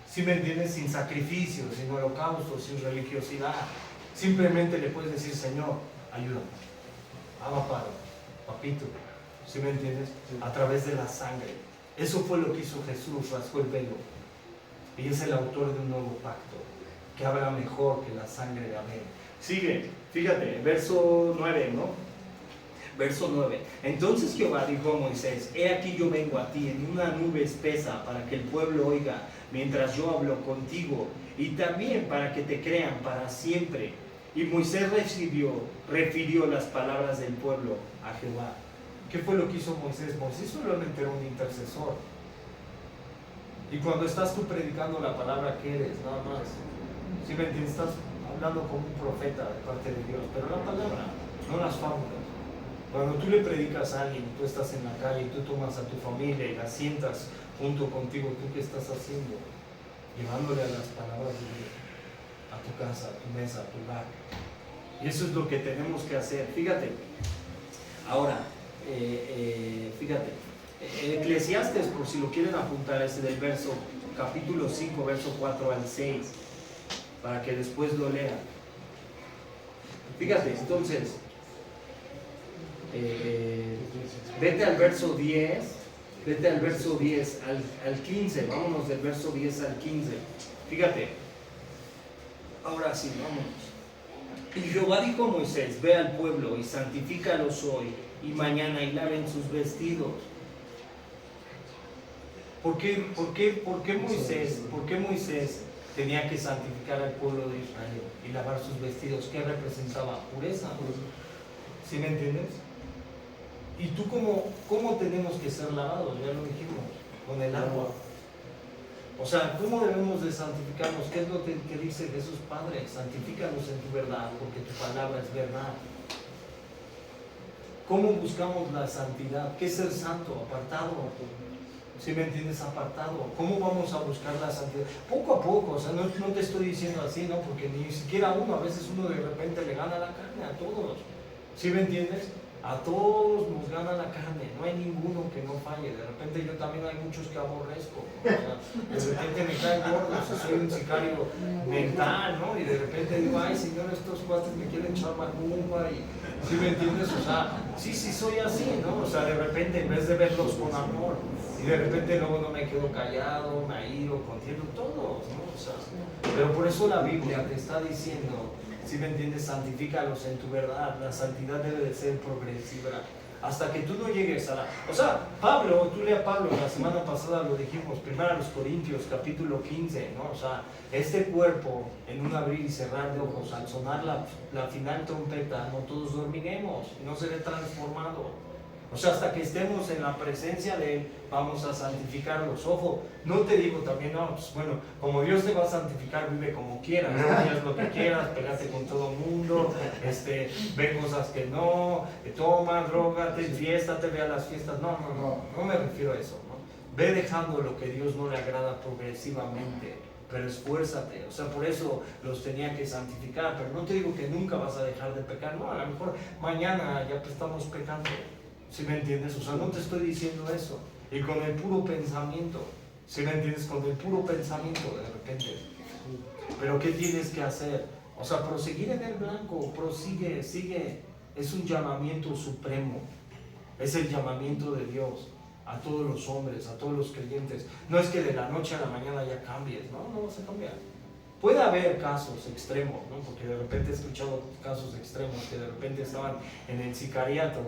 ¿sí me entiendes? Sin sacrificio, sin holocausto, sin religiosidad, simplemente le puedes decir, Señor, ayúdame, Abba Padre, papito, ¿sí me entiendes? A través de la sangre. Eso fue lo que hizo Jesús, rasgó el velo. Y es el autor de un nuevo pacto, que habla mejor que la sangre de Abel. Sigue, fíjate, verso 9, ¿no? Verso 9. Entonces Jehová dijo a Moisés, he aquí yo vengo a ti en una nube espesa para que el pueblo oiga mientras yo hablo contigo, y también para que te crean para siempre. Y Moisés refirió las palabras del pueblo a Jehová. ¿Qué fue lo que hizo Moisés? Moisés solamente era un intercesor. Y cuando estás tú predicando la palabra, ¿qué eres? Nada más. ¿Sí me entiendes? Estás hablando como un profeta de parte de Dios, pero la palabra, no las fábulas. Cuando tú le predicas a alguien, tú estás en la calle y tú tomas a tu familia y la sientas junto contigo, ¿tú qué estás haciendo? Llevándole a las palabras de Dios, a tu casa, a tu mesa, a tu hogar. Y eso es lo que tenemos que hacer. Fíjate, ahora, fíjate, Eclesiastes, por si lo quieren apuntar, ese del verso, capítulo 5, verso 4 al 6, para que después lo lean. Fíjate, entonces, vete al verso 10, al 15, vámonos del verso 10 al 15. Fíjate, ahora sí, vámonos. Y Jehová dijo a Moisés, ve al pueblo y santifícalos hoy y mañana y laven sus vestidos. ¿Por qué Moisés tenía que santificar al pueblo de Israel y lavar sus vestidos? ¿Qué representaba? Pureza. ¿Sí me entiendes? ¿Y tú cómo tenemos que ser lavados? Ya lo dijimos, con el agua. O sea, ¿cómo debemos de santificarnos? ¿Qué es lo que dice Jesús Padre? Santifícanos en tu verdad, porque tu palabra es verdad. ¿Cómo buscamos la santidad? ¿Qué es ser santo? Apartado. ¿Sí me entiendes? Apartado. ¿Cómo vamos a buscar la santidad? Poco a poco, o sea, no te estoy diciendo así, ¿no? Porque ni siquiera uno, a veces uno de repente le gana la carne a todos. ¿Sí me entiendes? A todos nos gana la carne, no hay ninguno que no falle. De repente yo también hay muchos que aborrezco, ¿no? O sea, de repente me caen gordos, soy un sicario mental, ¿no? Y de repente digo, ay Señor, estos cuates me quieren echar macumba y, ¿sí me entiendes? O sea, sí soy así, ¿no? O sea, de repente en vez de verlos con amor, y de repente luego no me quedo callado, me airo, contiendo todos, ¿no? O sea, pero por eso la Biblia te está diciendo, ¿sí me entiendes? Santifícalos en tu verdad. La santidad debe de ser progresiva. Hasta que tú no llegues a la... O sea, Pablo, tú leas Pablo, la semana pasada lo dijimos, 1 Corintios, capítulo 15, ¿no? O sea, este cuerpo, en un abrir y cerrar de ojos, al sonar la final trompeta, no todos dormiremos, no seré transformado. O sea, hasta que estemos en la presencia de Él, vamos a santificarlos. Ojo, no te digo también, no, pues bueno, como Dios te va a santificar, vive como quieras, haz lo que quieras, pégate con todo el mundo, ve cosas que no, toma, drogate, fiéstate, ve a las fiestas. No me refiero a eso, ¿no? Ve dejando lo que Dios no le agrada progresivamente, pero esfuérzate. O sea, por eso los tenía que santificar, pero no te digo que nunca vas a dejar de pecar, no, a lo mejor mañana ya estamos pecando. ¿Sí me entiendes? O sea, no te estoy diciendo eso. Y con el puro pensamiento, ¿sí me entiendes? Con el puro pensamiento de repente. Pero ¿qué tienes que hacer? O sea, proseguir en el blanco, prosigue, sigue. Es un llamamiento supremo. Es el llamamiento de Dios a todos los hombres, a todos los creyentes. No es que de la noche a la mañana ya cambies, no vas a cambiar. Puede haber casos extremos, ¿no? Porque de repente he escuchado casos extremos que de repente estaban en el sicariato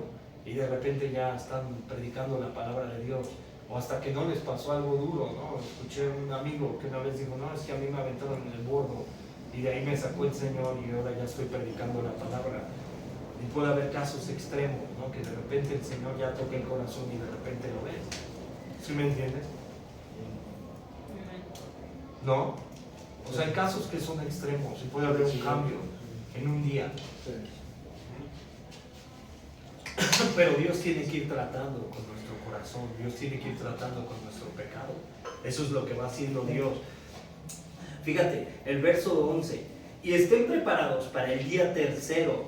y de repente ya están predicando la palabra de Dios, o hasta que no les pasó algo duro, ¿no? Escuché un amigo que una vez dijo, no, es que a mí me aventaron en el bordo y de ahí me sacó el Señor y ahora ya estoy predicando la palabra. Y puede haber casos extremos, ¿no? Que de repente el Señor ya toca el corazón y de repente lo ves. ¿Sí me entiendes? ¿No? O sea, hay casos que son extremos y puede haber un cambio en un día. Pero Dios tiene que ir tratando con nuestro corazón, Dios tiene que ir tratando con nuestro pecado. Eso es lo que va haciendo Dios. Fíjate, el verso 11. Y estén preparados para el día tercero.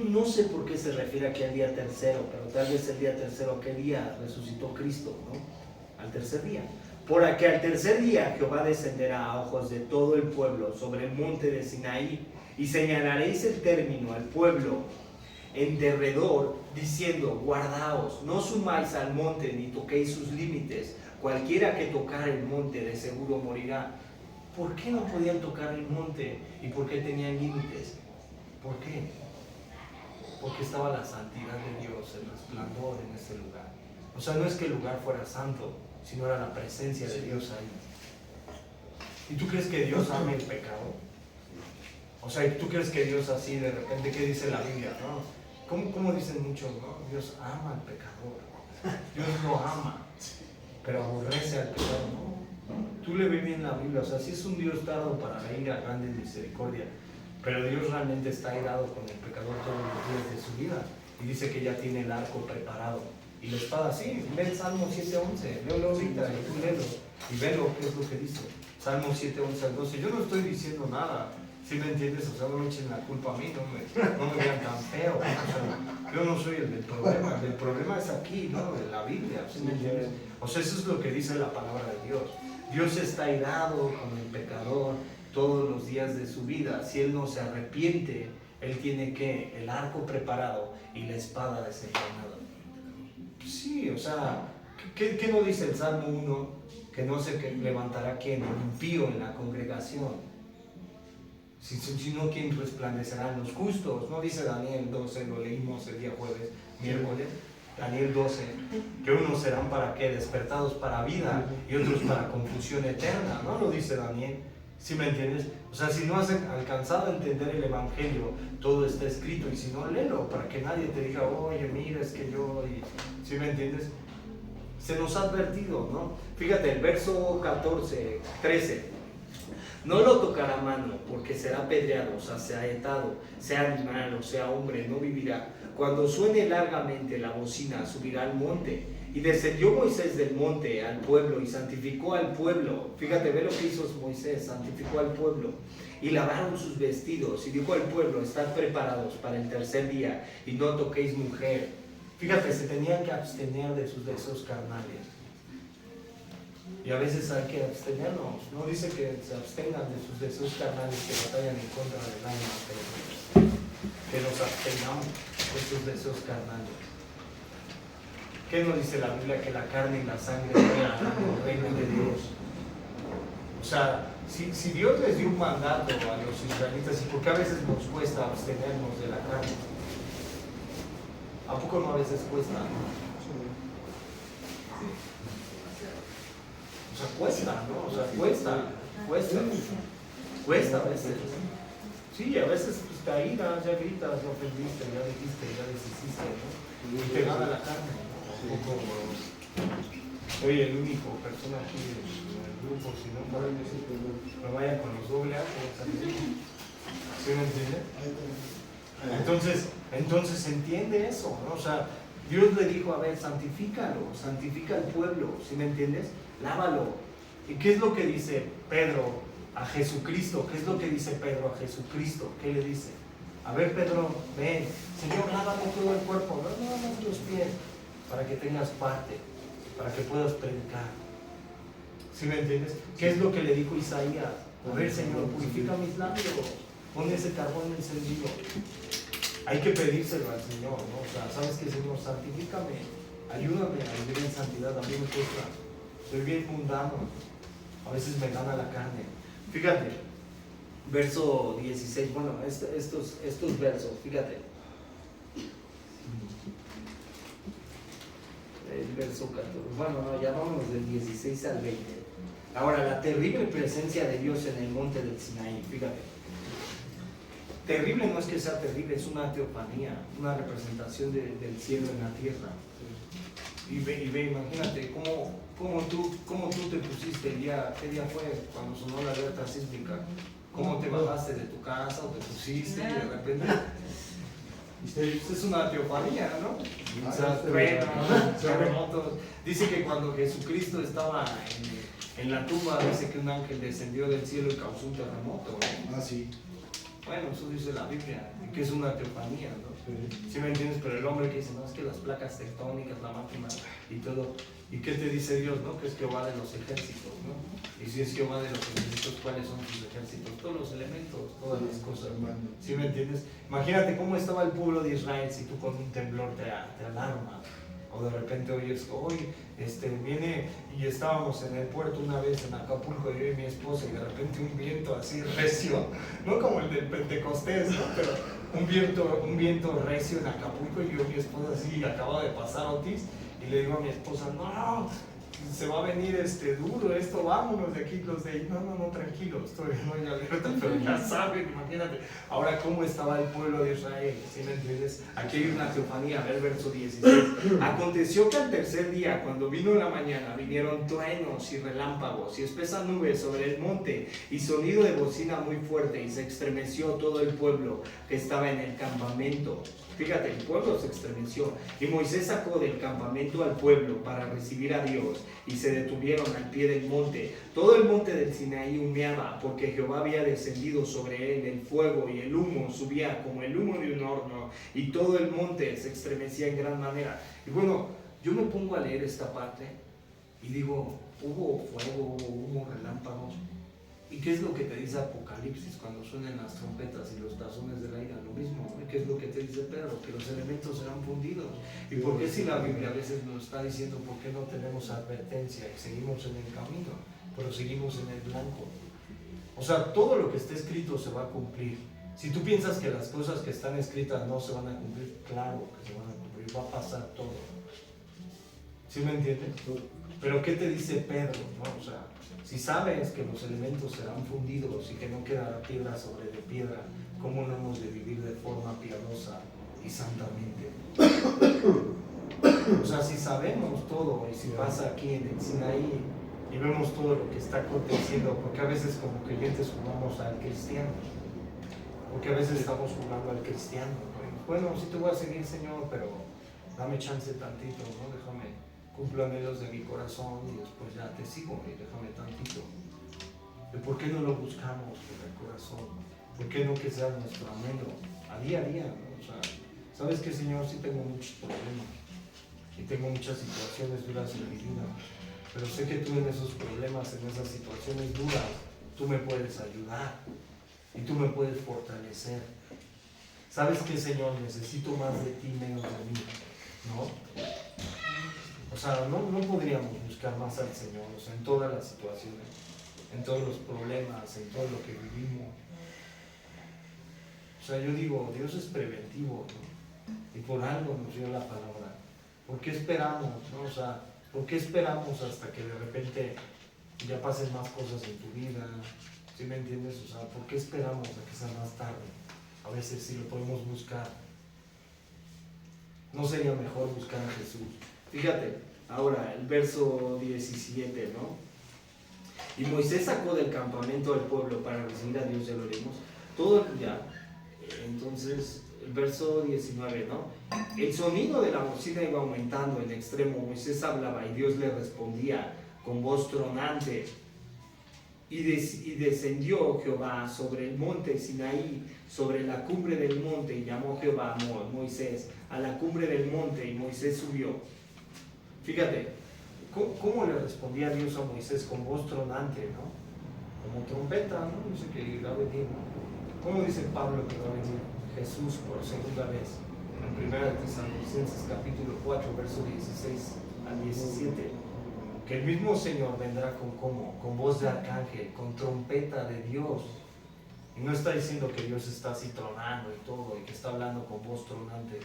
No sé por qué se refiere aquí al día tercero, pero tal vez el día tercero, ¿qué día resucitó Cristo? ¿No? Al tercer día. Porque al tercer día Jehová descenderá a ojos de todo el pueblo sobre el monte de Sinaí, y señalaréis el término al pueblo en derredor, diciendo, guardaos, no sumáis al monte ni toquéis sus límites, cualquiera que tocar el monte de seguro morirá. ¿Por qué no podían tocar el monte y por qué tenían límites? ¿Por qué? Porque estaba la santidad de Dios, el resplandor en ese lugar. O sea, no es que el lugar fuera santo, sino era la presencia de Dios ahí. ¿Y tú crees que Dios ama el pecado? O sea, ¿tú crees que Dios así de repente, qué dice la Biblia? ¿No? ¿Cómo dicen muchos, no? Dios ama al pecador. Dios lo ama, pero aborrece al pecado, ¿no? Tú le ves bien la Biblia, o sea, sí es un Dios dado para la ira grande en misericordia, pero Dios realmente está airado con el pecador todos los días de su vida. Y dice que ya tiene el arco preparado. Y la espada, sí, ve el Salmo 7:11, léelo ahorita y tú léelo. Y ve qué es lo que dice. Salmo 7:11 al 12. Yo no estoy diciendo nada. ¿Sí me entiendes? O sea, no me echen la culpa a mí, no me vean tan feo. O sea, yo no soy el del problema. El problema es aquí, ¿no? De la Biblia. ¿Sí me entiendes? O sea, eso es lo que dice la palabra de Dios. Dios está airado con el pecador todos los días de su vida. Si él no se arrepiente, él tiene que el arco preparado y la espada desenvainada. Sí, o sea, ¿qué no dice el Salmo 1? Que no se levantará quien, el impío en la congregación, sino quien resplandecerá en los justos. ¿No dice Daniel 12? Lo leímos el día jueves, miércoles. Daniel 12, que unos serán para qué, despertados para vida y otros para confusión eterna, ¿no? Lo dice Daniel, ¿sí me entiendes? O sea, si no has alcanzado a entender el Evangelio, todo está escrito, y si no, léelo, para que nadie te diga, oye, mira, es que yo, ¿sí me entiendes? Se nos ha advertido, ¿no? Fíjate, el verso 13, no lo tocará mano, porque será apedreado, o sea, saetado, sea animal o sea hombre, no vivirá. Cuando suene largamente la bocina, subirá al monte. Y descendió Moisés del monte al pueblo y santificó al pueblo. Fíjate, ve lo que hizo Moisés, santificó al pueblo. Y lavaron sus vestidos y dijo al pueblo, estad preparados para el tercer día y no toquéis mujer. Fíjate, se tenían que abstener de sus deseos carnales. Y a veces hay que abstenernos. No dice que se abstengan de sus deseos carnales que batallan en contra del alma, pero que nos abstengamos de sus deseos carnales. ¿Qué nos dice la Biblia? Que la carne y la sangre vean el reino de Dios. O sea, si Dios les dio un mandato a los israelitas, ¿y por qué a veces nos cuesta abstenernos de la carne? ¿A poco no a veces cuesta? O sea, cuesta, ¿no? O sea, cuesta a veces. Sí, a veces pues, te airas, ya gritas, ya ofendiste, ya dijiste, ya deshiciste, ¿no? Y te gana la carne, ¿no? Soy el único persona aquí en el grupo, si no, no vayan con los doble A, ¿sí me entiende? Entonces entiende eso, ¿no? O sea, Dios le dijo, a ver, santifícalo, santifica al pueblo, ¿sí me entiendes? Lávalo. ¿Y qué es lo que dice Pedro a Jesucristo? ¿Qué es lo que dice Pedro a Jesucristo? ¿Qué le dice? A ver, Pedro, ven, Señor, lávame todo el cuerpo, no nada más los pies, para que tengas parte, para que puedas predicar. ¿Sí me entiendes? ¿Qué es lo que le dijo Isaías? A ver, Señor, purifica mis labios, pon ese carbón encendido. Hay que pedírselo al Señor, ¿no? O sea, ¿sabes qué, Señor? Santifícame, ayúdame a vivir en santidad. A mí me cuesta, soy bien mundano, a veces me gana la carne. Fíjate, verso 16, bueno, estos versos, fíjate. El verso 14, bueno, no, ya vámonos del 16 al 20. Ahora, la terrible presencia de Dios en el monte del Sinaí, fíjate. Terrible no es que sea terrible, es una teofanía, una representación del cielo en la tierra. Y ve, imagínate cómo tú te pusiste el día, ¿qué día fue cuando sonó la alerta sísmica? ¿Cómo te bajaste de tu casa o te pusiste y de repente? Es una teofanía, ¿no? O sea, terremotos. Dice que cuando Jesucristo estaba en la tumba, dice que un ángel descendió del cielo y causó un terremoto, ¿no? Ah, sí. Bueno, eso dice la Biblia, que es una teofanía, ¿no? ¿Sí me entiendes? Pero el hombre que dice, no, es que las placas tectónicas, la máquina y todo. ¿Y qué te dice Dios, no? Que es Jehová de los ejércitos, ¿no? Y si es Jehová de los ejércitos, ¿cuáles son sus ejércitos? Todos los elementos, todas las cosas, ¿sí me entiendes? Imagínate cómo estaba el pueblo de Israel si tú con un temblor te alarmas. O de repente oyes, hoy viene, y estábamos en el puerto una vez en Acapulco, yo y mi esposa, y de repente un viento así recio, no como el del Pentecostés, ¿no? Pero un viento recio en Acapulco, y yo y mi esposa así, acaba de pasar Otis, y le digo a mi esposa, no, se va a venir duro esto, vámonos de aquí, los de ahí, no, tranquilos, todavía no hay alerta, pero ya saben, imagínate, ahora cómo estaba el pueblo de Israel, ¿sí me entiendes? Aquí hay una teofanía, a ver verso 16, aconteció que al tercer día, cuando vino la mañana, vinieron truenos y relámpagos y espesas nubes sobre el monte y sonido de bocina muy fuerte y se estremeció todo el pueblo que estaba en el campamento. Fíjate, el pueblo se estremeció y Moisés sacó del campamento al pueblo para recibir a Dios y se detuvieron al pie del monte. Todo el monte del Sinaí humeaba porque Jehová había descendido sobre él el fuego y el humo subía como el humo de un horno y todo el monte se estremecía en gran manera. Y bueno, yo me pongo a leer esta parte y digo, hubo fuego, hubo humo, relámpagos. ¿Y qué es lo que te dice Apocalipsis cuando suenen las trompetas y los tazones de la ira? Lo mismo, ¿no? ¿Y qué es lo que te dice Pedro? Que los elementos serán fundidos. ¿Y por qué si la Biblia a veces nos está diciendo por qué no tenemos advertencia y seguimos en el camino, pero seguimos en el blanco? O sea, todo lo que está escrito se va a cumplir. Si tú piensas que las cosas que están escritas no se van a cumplir, claro que se van a cumplir, va a pasar todo. ¿Sí me entiendes? Pero ¿qué te dice Pedro? ¿No? O sea, si sabes que los elementos serán fundidos y que no quedará piedra sobre de piedra, ¿cómo no hemos de vivir de forma piadosa y santamente? O sea, si sabemos todo y si pasa aquí en el Sinaí y vemos todo lo que está aconteciendo, porque a veces como creyentes jugamos al cristiano, porque a veces estamos jugando al cristiano, ¿no? Bueno, sí te voy a seguir, Señor, pero dame chance tantito, ¿no? Déjame cumplo anhelos de mi corazón y después ya te sigo y déjame tantito. ¿Y por qué no lo buscamos con el corazón? ¿Por qué no que sea nuestro anhelo a día, ¿no? O sea, ¿sabes qué, Señor? Sí tengo muchos problemas y tengo muchas situaciones duras en mi vida, pero sé que tú en esos problemas, en esas situaciones duras, tú me puedes ayudar y tú me puedes fortalecer. ¿Sabes qué, Señor? Necesito más de ti, menos de mí, ¿no? O sea, no podríamos buscar más al Señor, o sea, en todas las situaciones, en todos los problemas, en todo lo que vivimos. O sea, yo digo, Dios es preventivo, ¿no? Y por algo nos dio la palabra. ¿Por qué esperamos, no? O sea, ¿por qué esperamos hasta que de repente ya pasen más cosas en tu vida? ¿Sí me entiendes? O sea, ¿por qué esperamos a que sea más tarde? A veces sí lo podemos buscar. ¿No sería mejor buscar a Jesús? Fíjate, ahora el verso 17, ¿no? Y Moisés sacó del campamento al pueblo para recibir a Dios, ya lo leímos. Todo ya. Entonces, el verso 19, ¿no? El sonido de la bocina iba aumentando en extremo. Moisés hablaba y Dios le respondía con voz tronante. Y descendió Jehová sobre el monte Sinaí, sobre la cumbre del monte, y llamó Jehová a Moisés a la cumbre del monte, y Moisés subió. Fíjate, ¿cómo le respondía Dios a Moisés? Con voz tronante, ¿no? Como trompeta, ¿no? Dice que va a venir, ¿no? ¿Cómo dice Pablo que va a venir Jesús por segunda vez? En 1 Tesalonicenses capítulo 4, verso 16 al 17. Que el mismo Señor vendrá con voz de arcángel, con trompeta de Dios. Y no está diciendo que Dios está así tronando y todo, y que está hablando con voz tronante.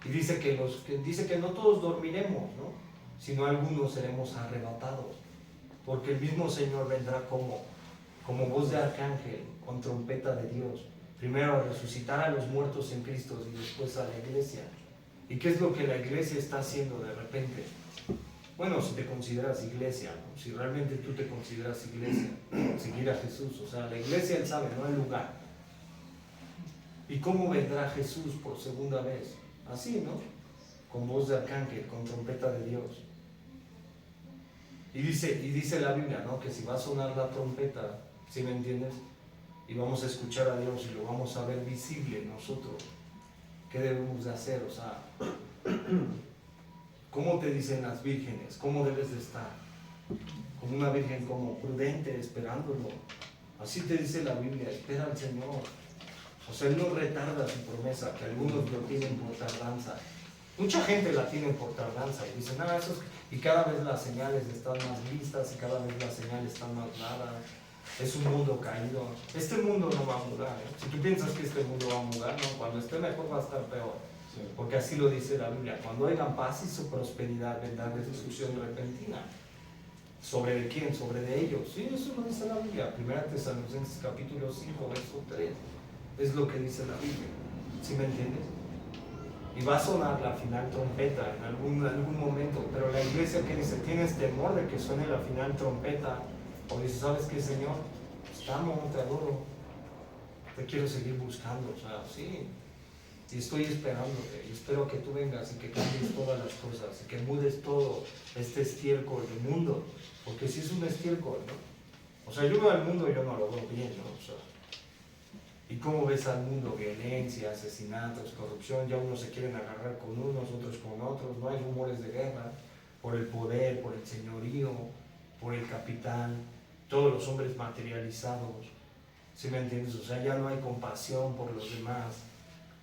Y dice que no todos dormiremos, ¿no? Sino algunos seremos arrebatados. Porque el mismo Señor vendrá como voz de arcángel, con trompeta de Dios. Primero a resucitar a los muertos en Cristo y después a la iglesia. ¿Y qué es lo que la iglesia está haciendo de repente? Bueno, si te consideras iglesia, ¿no? Si realmente tú te consideras iglesia, seguir a Jesús, o sea, la iglesia Él sabe, no el lugar. ¿Y cómo vendrá Jesús por segunda vez? Así, ¿no? Con voz de arcángel, con trompeta de Dios. Y dice la Biblia, ¿no? Que si va a sonar la trompeta, ¿sí me entiendes? Y vamos a escuchar a Dios y lo vamos a ver visible nosotros. ¿Qué debemos de hacer? O sea, ¿cómo te dicen las vírgenes? ¿Cómo debes de estar? Como una virgen como prudente, esperándolo. Así te dice la Biblia, espera al Señor. O sea, Él no retarda su promesa, que algunos lo tienen por tardanza. Mucha gente la tiene por tardanza y dicen, eso es... Y cada vez las señales están más listas y cada vez las señales están más claras. Es un mundo caído. Este mundo no va a mudar, ¿eh? Si tú piensas que este mundo va a mudar, no, cuando esté mejor va a estar peor. Porque así lo dice la Biblia. Cuando hayan paz y su prosperidad, vendrá destrucción repentina. ¿Sobre de quién? Sobre de ellos. Sí, eso lo dice la Biblia. 1 Tesalonicenses capítulo 5, verso 3. Es lo que dice la Biblia. ¿Sí me entiendes? Y va a sonar la final trompeta en algún momento. Pero la iglesia que dice, ¿tienes temor de que suene la final trompeta? O dice, ¿sabes qué, Señor? Te amo, te adoro. Te quiero seguir buscando. O sea, sí. Y estoy esperándote, y espero que tú vengas y que cambies todas las cosas y que mudes todo este estiércol del mundo, porque si es un estiércol, ¿no? O sea, yo veo al mundo y yo no lo veo bien, ¿no? O sea, ¿y cómo ves al mundo? Violencia, asesinatos, corrupción, ya unos se quieren agarrar con unos, otros con otros, no hay rumores de guerra, por el poder, por el señorío, por el capital, todos los hombres materializados, ¿sí me entiendes? O sea, ya no hay compasión por los demás.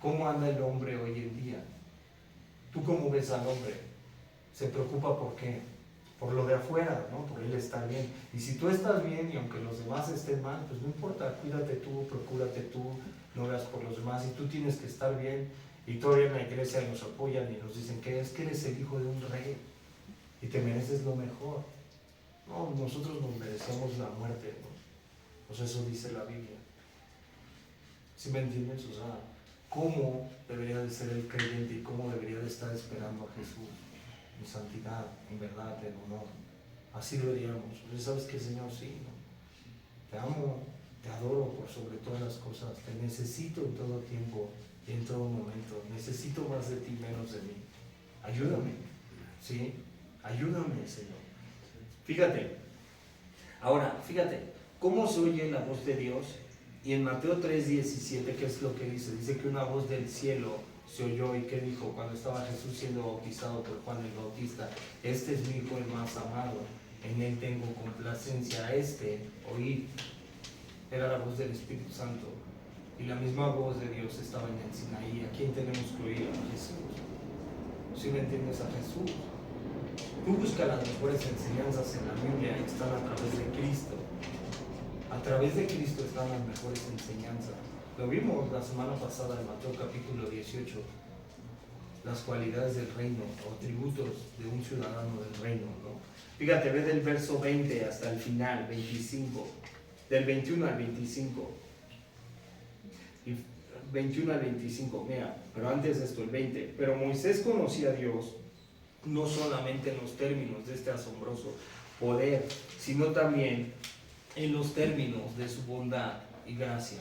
¿Cómo anda el hombre hoy en día? ¿Tú cómo ves al hombre? Se preocupa por qué, por lo de afuera, ¿no? Por él estar bien. Y si tú estás bien y aunque los demás estén mal, pues no importa, cuídate tú, procúrate tú, no veas por los demás, y tú tienes que estar bien. Y todavía en la iglesia nos apoyan y nos dicen que es que eres el hijo de un rey y te mereces lo mejor. No, nosotros nos merecemos la muerte, ¿no? Pues eso dice la Biblia. ¿Sí me entiendes? O sea, ¿cómo debería de ser el creyente y cómo debería de estar esperando a Jesús? En santidad, en verdad, en honor. Así deberíamos. Pues sabes que el Señor sí, ¿no? Te amo, te adoro por sobre todas las cosas. Te necesito en todo tiempo y en todo momento. Necesito más de ti, menos de mí. Ayúdame, ¿sí? Ayúdame, Señor. Fíjate, ahora, fíjate, ¿cómo se oye la voz de Dios? Y en Mateo 3:17, ¿qué es lo que dice? Dice que una voz del cielo se oyó. ¿Y qué dijo? Cuando estaba Jesús siendo bautizado por Juan el Bautista: este es mi hijo el más amado, en él tengo complacencia, a este oíd. Era la voz del Espíritu Santo. Y la misma voz de Dios estaba en el Sinaí. ¿A quién tenemos que oír? A Jesús. ¿Sí me entiendes? A Jesús. Tú buscas las mejores enseñanzas en la Biblia y están a través de Cristo. A través de Cristo están las mejores enseñanzas. Lo vimos la semana pasada en Mateo capítulo 18. Las cualidades del reino o atributos de un ciudadano del reino, ¿no? Fíjate, ve del verso 20 hasta el final, 25. Del 21 al 25. Y 21 al 25, mira, pero antes de esto, el 20. Pero Moisés conocía a Dios no solamente en los términos de este asombroso poder, sino también en los términos de su bondad y gracia.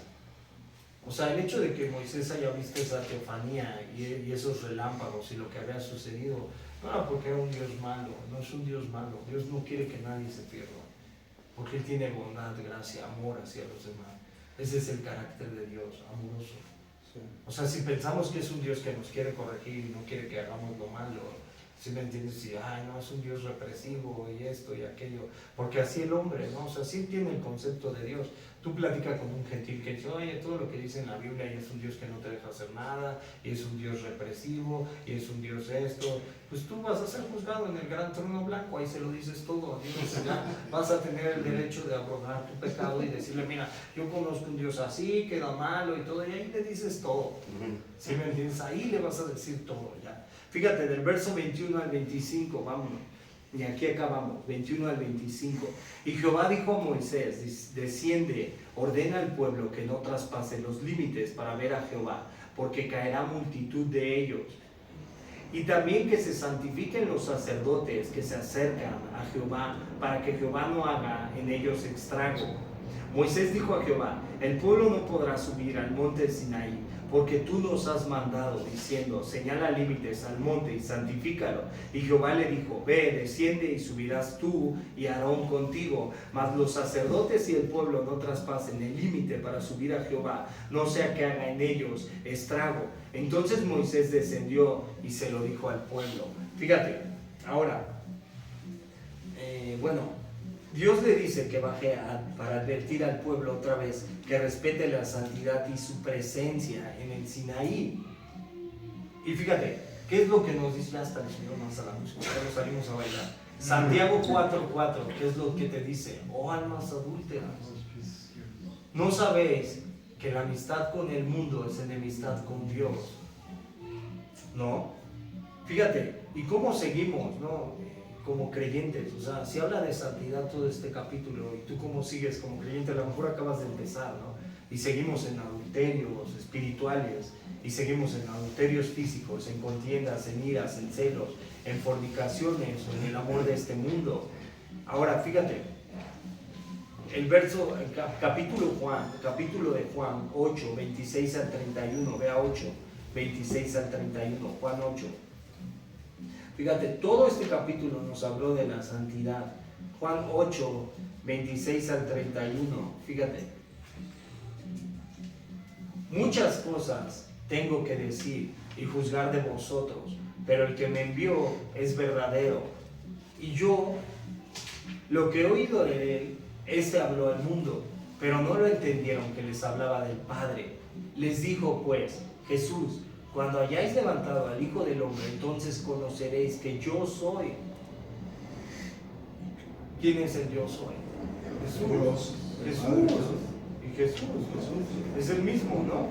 O sea, el hecho de que Moisés haya visto esa teofanía y esos relámpagos y lo que había sucedido, no era porque era un Dios malo, no es un Dios malo. Dios no quiere que nadie se pierda, porque Él tiene bondad, gracia, amor hacia los demás. Ese es el carácter de Dios, amoroso. Sí. O sea, si pensamos que es un Dios que nos quiere corregir y no quiere que hagamos lo malo, ¿sí me entiendes? Si, ay, no, es un Dios represivo y esto y aquello, porque así el hombre, ¿no? O sea, sí tiene el concepto de Dios. Tú platicas con un gentil que dice, oye, todo lo que dice en la Biblia y es un Dios que no te deja hacer nada, y es un Dios represivo, y es un Dios esto, pues tú vas a ser juzgado en el gran trono blanco, ahí se lo dices todo a Dios, ya vas a tener el derecho de abrogar tu pecado y decirle, mira, yo conozco un Dios así, que da malo y todo, y ahí le dices todo, ¿sí me entiendes? Ahí le vas a decir todo, ya. Fíjate, del verso 21 al 25, vámonos. Y aquí acabamos, 21 al 25. Y Jehová dijo a Moisés, desciende, ordena al pueblo que no traspase los límites para ver a Jehová, porque caerá multitud de ellos. Y también que se santifiquen los sacerdotes que se acercan a Jehová, para que Jehová no haga en ellos extraño. Moisés dijo a Jehová, el pueblo no podrá subir al monte Sinaí, porque tú nos has mandado, diciendo, señala límites al monte y santifícalo. Y Jehová le dijo, ve, desciende y subirás tú y Aarón contigo, mas los sacerdotes y el pueblo no traspasen el límite para subir a Jehová, no sea que haga en ellos estrago. Entonces Moisés descendió y se lo dijo al pueblo. Fíjate, ahora, Dios le dice que baje para advertir al pueblo otra vez que respete la santidad y su presencia en el Sinaí. Y fíjate, ¿qué es lo que nos dice? Ya hasta el Señor más a la música, ya nos salimos a bailar. Santiago 4:4, ¿qué es lo que te dice? Oh almas adúlteras, ¿no sabéis que la amistad con el mundo es enemistad con Dios? ¿No? Fíjate, ¿y cómo seguimos, no? Como creyentes, o sea, si habla de santidad todo este capítulo y tú cómo sigues como creyente, a lo mejor acabas de empezar, ¿no? Y seguimos en adulterios espirituales, y seguimos en adulterios físicos, en contiendas, en iras, en celos, en fornicaciones o en el amor de este mundo. Ahora, fíjate, el verso, el capítulo de Juan 8, 26 al 31, vea 8, 26 al 31, Juan 8. Fíjate, todo este capítulo nos habló de la santidad. Juan 8, 26 al 31, fíjate. Muchas cosas tengo que decir y juzgar de vosotros, pero el que me envió es verdadero. Y yo, lo que he oído de él, este habló al mundo, pero no lo entendieron que les hablaba del Padre. Les dijo pues, Jesús, cuando hayáis levantado al Hijo del Hombre, entonces conoceréis que yo soy. ¿Quién es el yo soy? Jesús. Jesús. Y Jesús es el mismo, ¿no?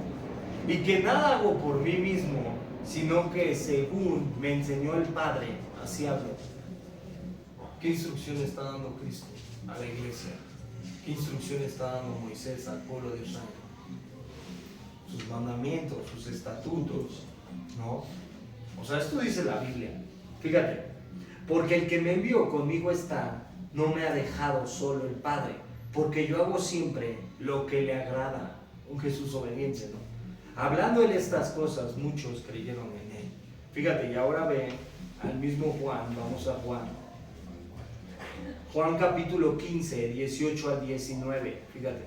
Y que nada hago por mí mismo, sino que según me enseñó el Padre, así hablo. ¿Qué instrucción está dando Cristo a la iglesia? ¿Qué instrucción está dando Moisés al pueblo de Israel? Sus mandamientos, sus estatutos, ¿no? O sea, esto dice la Biblia. Fíjate, porque el que me envió conmigo está, no me ha dejado solo el Padre, porque yo hago siempre lo que le agrada. Un Jesús obediente, ¿no? Hablando él estas cosas, muchos creyeron en él. Fíjate, y ahora ve al mismo Juan, vamos a Juan. Juan capítulo 15, 18 al 19, fíjate.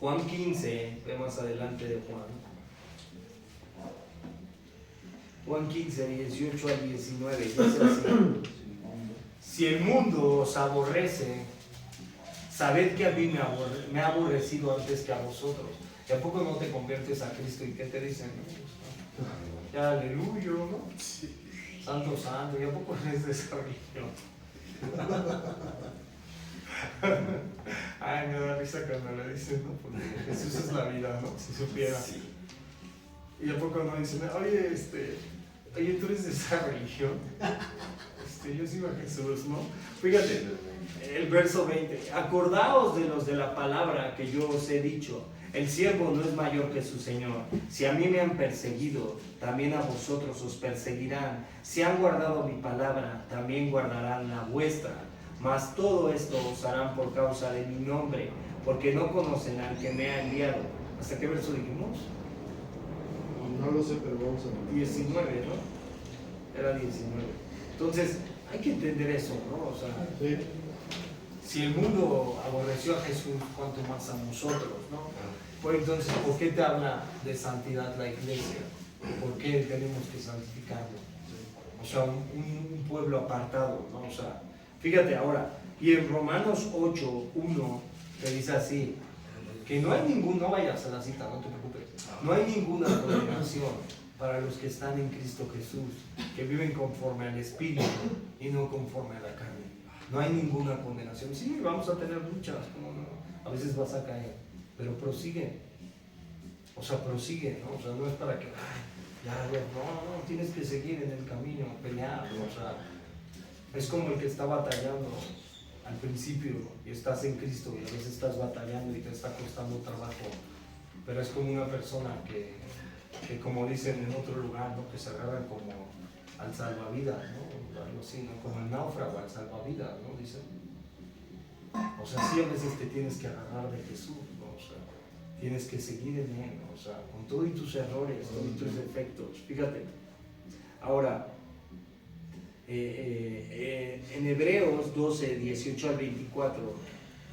Juan 15, ve más adelante de Juan. Juan 15, 18 al 19, dice así. Si el mundo os aborrece, sabed que a mí me ha aborrecido antes que a vosotros. ¿Y a poco no te conviertes a Cristo y qué te dicen? Ya, aleluya, ¿no? Santo, santo, ¿y a poco no es de esa religión? Ay, me da risa cuando le dicen, ¿no? Porque Jesús es la vida, ¿no? Si supiera. Sí. Y a poco no dicen, oye, oye, tú eres de esa religión. Yo sigo a Jesús, ¿no? Fíjate, el verso 20. Acordaos de los de la palabra que yo os he dicho. El siervo no es mayor que su Señor. Si a mí me han perseguido, también a vosotros os perseguirán. Si han guardado mi palabra, también guardarán la vuestra. Mas todo esto os harán por causa de mi nombre, porque no conocen al que me ha enviado. ¿Hasta qué verso dijimos? No lo sé, pero vamos a ver. 19, ¿no? Era 19. Entonces, hay que entender eso, ¿no? O sea, sí. Si el mundo aborreció a Jesús, ¿cuánto más a nosotros, no? Pues entonces, ¿por qué te habla de santidad la iglesia? ¿Por qué tenemos que santificarlo? O sea, un pueblo apartado, ¿no? O sea, fíjate ahora, y en Romanos 8, 1, te dice así, que no hay no vayas a la cita, no te preocupes, no hay ninguna condenación para los que están en Cristo Jesús, que viven conforme al Espíritu y no conforme a la carne. No hay ninguna condenación. Sí, vamos a tener luchas, ¿cómo no? A veces vas a caer, pero prosigue. O sea, prosigue, ¿no? O sea, no es para que, no, tienes que seguir en el camino, pelear, ¿no? O sea, es como el que está batallando al principio y estás en Cristo y a veces estás batallando y te está costando trabajo, pero es como una persona que como dicen en otro lugar, ¿no? Que se agarran como al salvavidas, ¿no? Algo así, ¿no? Como el náufrago al salvavidas, ¿no? Dicen. O sea, sí a veces te tienes que agarrar de Jesús, ¿no? O sea, tienes que seguir en Él, ¿no? O sea, con todos tus errores, todos tus defectos. Fíjate. Ahora, en Hebreos 12, 18 al 24,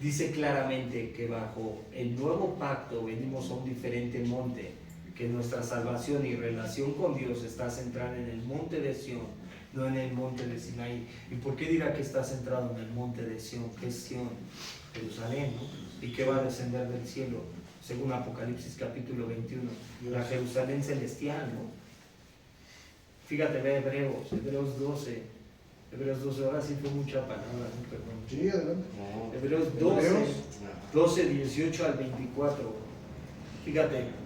dice claramente que bajo el nuevo pacto venimos a un diferente monte, que nuestra salvación y relación con Dios está centrada en el monte de Sión, no en el monte de Sinaí. ¿Y por qué dirá que está centrado en el monte de Sión? ¿Qué es Sión? Jerusalén, ¿no? ¿Y qué va a descender del cielo? Según Apocalipsis capítulo 21, la Jerusalén celestial, ¿no? Fíjate, ve Hebreos 12, ahora sí fue mucha palabra, ¿no? Perdón. Sí, adelante. Hebreos 12, 18 al 24, fíjate.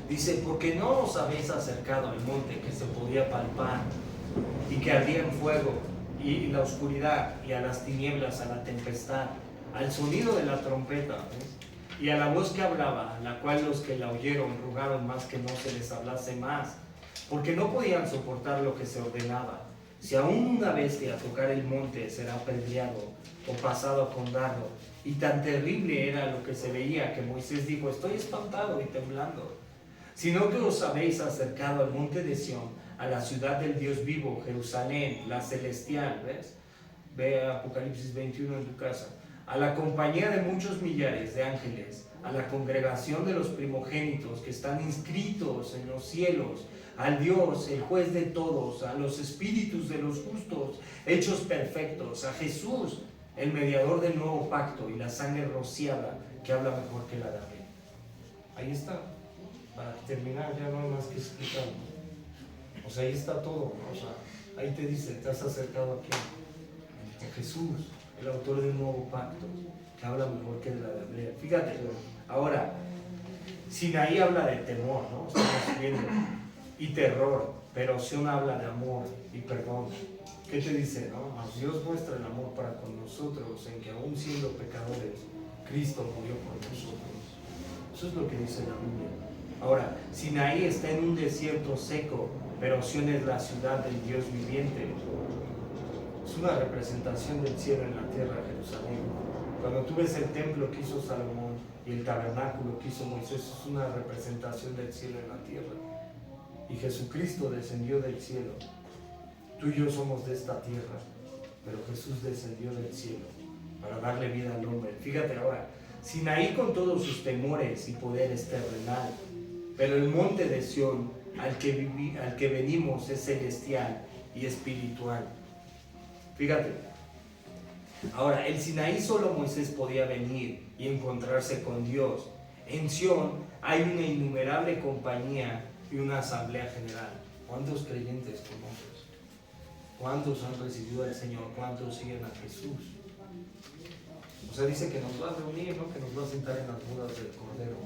Dice, porque no os habéis acercado al monte que se podía palpar y que ardía en fuego y la oscuridad y a las tinieblas, a la tempestad, al sonido de la trompeta, ¿ves? Y a la voz que hablaba, la cual los que la oyeron rogaron más que no se les hablase más, porque no podían soportar lo que se ordenaba. Si aún una bestia tocar el monte será apedreado o pasado a condado. Y tan terrible era lo que se veía que Moisés dijo, estoy espantado y temblando. Sino que os habéis acercado al monte de Sión, a la ciudad del Dios vivo, Jerusalén, la celestial, ¿ves? Ve Apocalipsis 21 en tu casa. A la compañía de muchos millares de ángeles, a la congregación de los primogénitos que están inscritos en los cielos, al Dios, el juez de todos, a los espíritus de los justos, hechos perfectos, a Jesús, el mediador del nuevo pacto y la sangre rociada que habla mejor que la de Abel. Ahí está. Para terminar, ya no hay más que explicar, ¿no? O sea, ahí está todo, ¿no? O sea, ahí te dice, te has acercado aquí a Jesús, el autor del nuevo pacto, que habla mejor que la de Hebrea. Fíjate, ahora, Sinaí habla de temor, ¿no? Estamos viendo. Y terror, pero Sión habla de amor y perdón. ¿Qué te dice, no? Mas Dios muestra el amor para con nosotros, en que aún siendo pecadores, Cristo murió por nosotros. Eso es lo que dice la Biblia. Ahora, Sinaí está en un desierto seco, pero Sión es la ciudad del Dios viviente. Es una representación del cielo en la tierra, Jerusalén. Cuando tú ves el templo que hizo Salomón y el tabernáculo que hizo Moisés, es una representación del cielo en la tierra. Y Jesucristo descendió del cielo. Tú y yo somos de esta tierra, pero Jesús descendió del cielo para darle vida al hombre. Fíjate ahora, Sinaí con todos sus temores y poderes terrenal, pero el monte de Sión al que venimos es celestial y espiritual. Fíjate, ahora el Sinaí solo Moisés podía venir y encontrarse con Dios. En Sión hay una innumerable compañía y una asamblea general. ¿Cuántos creyentes conoces? ¿Cuántos han recibido al Señor? ¿Cuántos siguen a Jesús? O sea, dice que nos va a reunir, ¿no? Que nos va a sentar en las bodas del Cordero,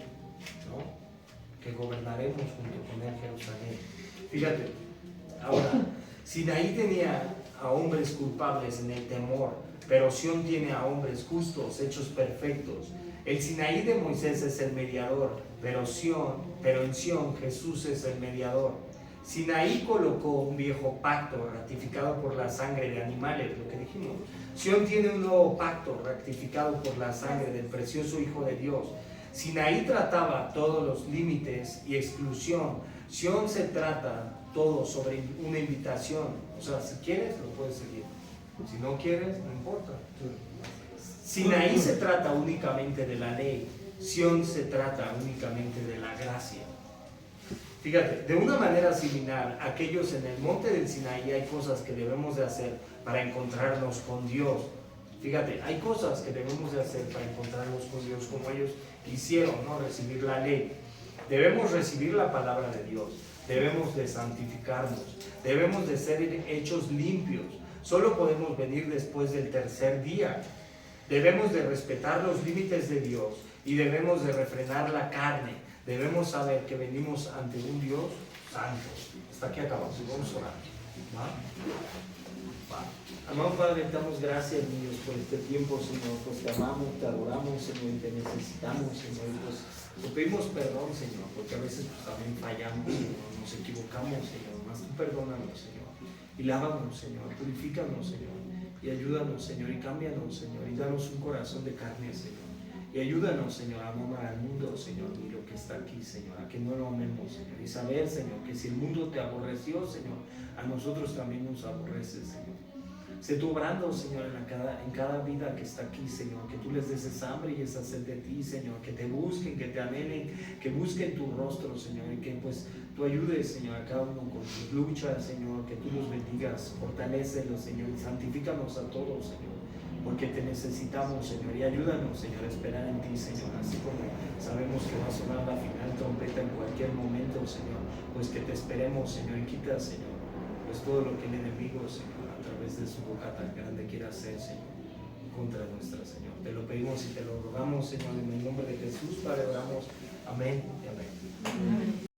¿no? Que gobernaremos junto con él Jerusalén. Fíjate, ahora, Sinaí tenía a hombres culpables en el temor, pero Sión tiene a hombres justos, hechos perfectos. El Sinaí de Moisés es el mediador, pero en Sión Jesús es el mediador. Sinaí colocó un viejo pacto ratificado por la sangre de animales, lo que dijimos. Sión tiene un nuevo pacto ratificado por la sangre del precioso Hijo de Dios. Sinaí trataba todos los límites y exclusión. Sión se trata todo sobre una invitación. O sea, si quieres, lo puedes seguir. Si no quieres, no importa. Sinaí se trata únicamente de la ley. Sión se trata únicamente de la gracia. Fíjate, de una manera similar, aquellos en el monte del Sinaí hay cosas que debemos de hacer para encontrarnos con Dios. Fíjate, hay cosas que debemos de hacer para encontrarnos con Dios, como ellos hicieron, ¿no? Recibir la ley. Debemos recibir la palabra de Dios. Debemos de santificarnos. Debemos de ser hechos limpios. Solo podemos venir después del tercer día. Debemos de respetar los límites de Dios y debemos de refrenar la carne. Debemos saber que venimos ante un Dios santo. Hasta aquí acabamos. Vamos a orar. ¿Va? Amado Padre, te damos gracias, Dios, por este tiempo, Señor. Pues te amamos, te adoramos, Señor, y te necesitamos, Señor. Pues te pedimos perdón, Señor, porque a veces pues, también fallamos, Señor, nos equivocamos, Señor. Mas tú perdónanos, Señor. Y lávanos, Señor. Purifícanos, Señor. Y ayúdanos, Señor, y cámbianos, Señor. Y danos un corazón de carne, Señor. Y ayúdanos, Señor, a no amar al mundo, Señor, ni lo que está aquí, Señor, a que no lo amemos, Señor. Y saber, Señor, que si el mundo te aborreció, Señor, a nosotros también nos aborreces, Señor. Sé tú obrando, Señor, en cada vida que está aquí, Señor, que tú les des esa hambre y esa sed de ti, Señor, que te busquen, que te anhelen, que busquen tu rostro, Señor, y que pues tú ayudes, Señor, a cada uno con sus luchas, Señor, que tú los bendigas, fortalécelos, Señor, y santifícanos a todos, Señor, porque te necesitamos, Señor, y ayúdanos, Señor, a esperar en ti, Señor, así como sabemos que va a sonar la final trompeta en cualquier momento, Señor, pues que te esperemos, Señor, y quita, Señor, pues todo lo que el enemigo, Señor, a través de su boca tan grande quiera hacer, Señor, contra nuestra, Señor. Te lo pedimos y te lo rogamos, Señor, en el nombre de Jesús, Padre, oramos. Amén y amén.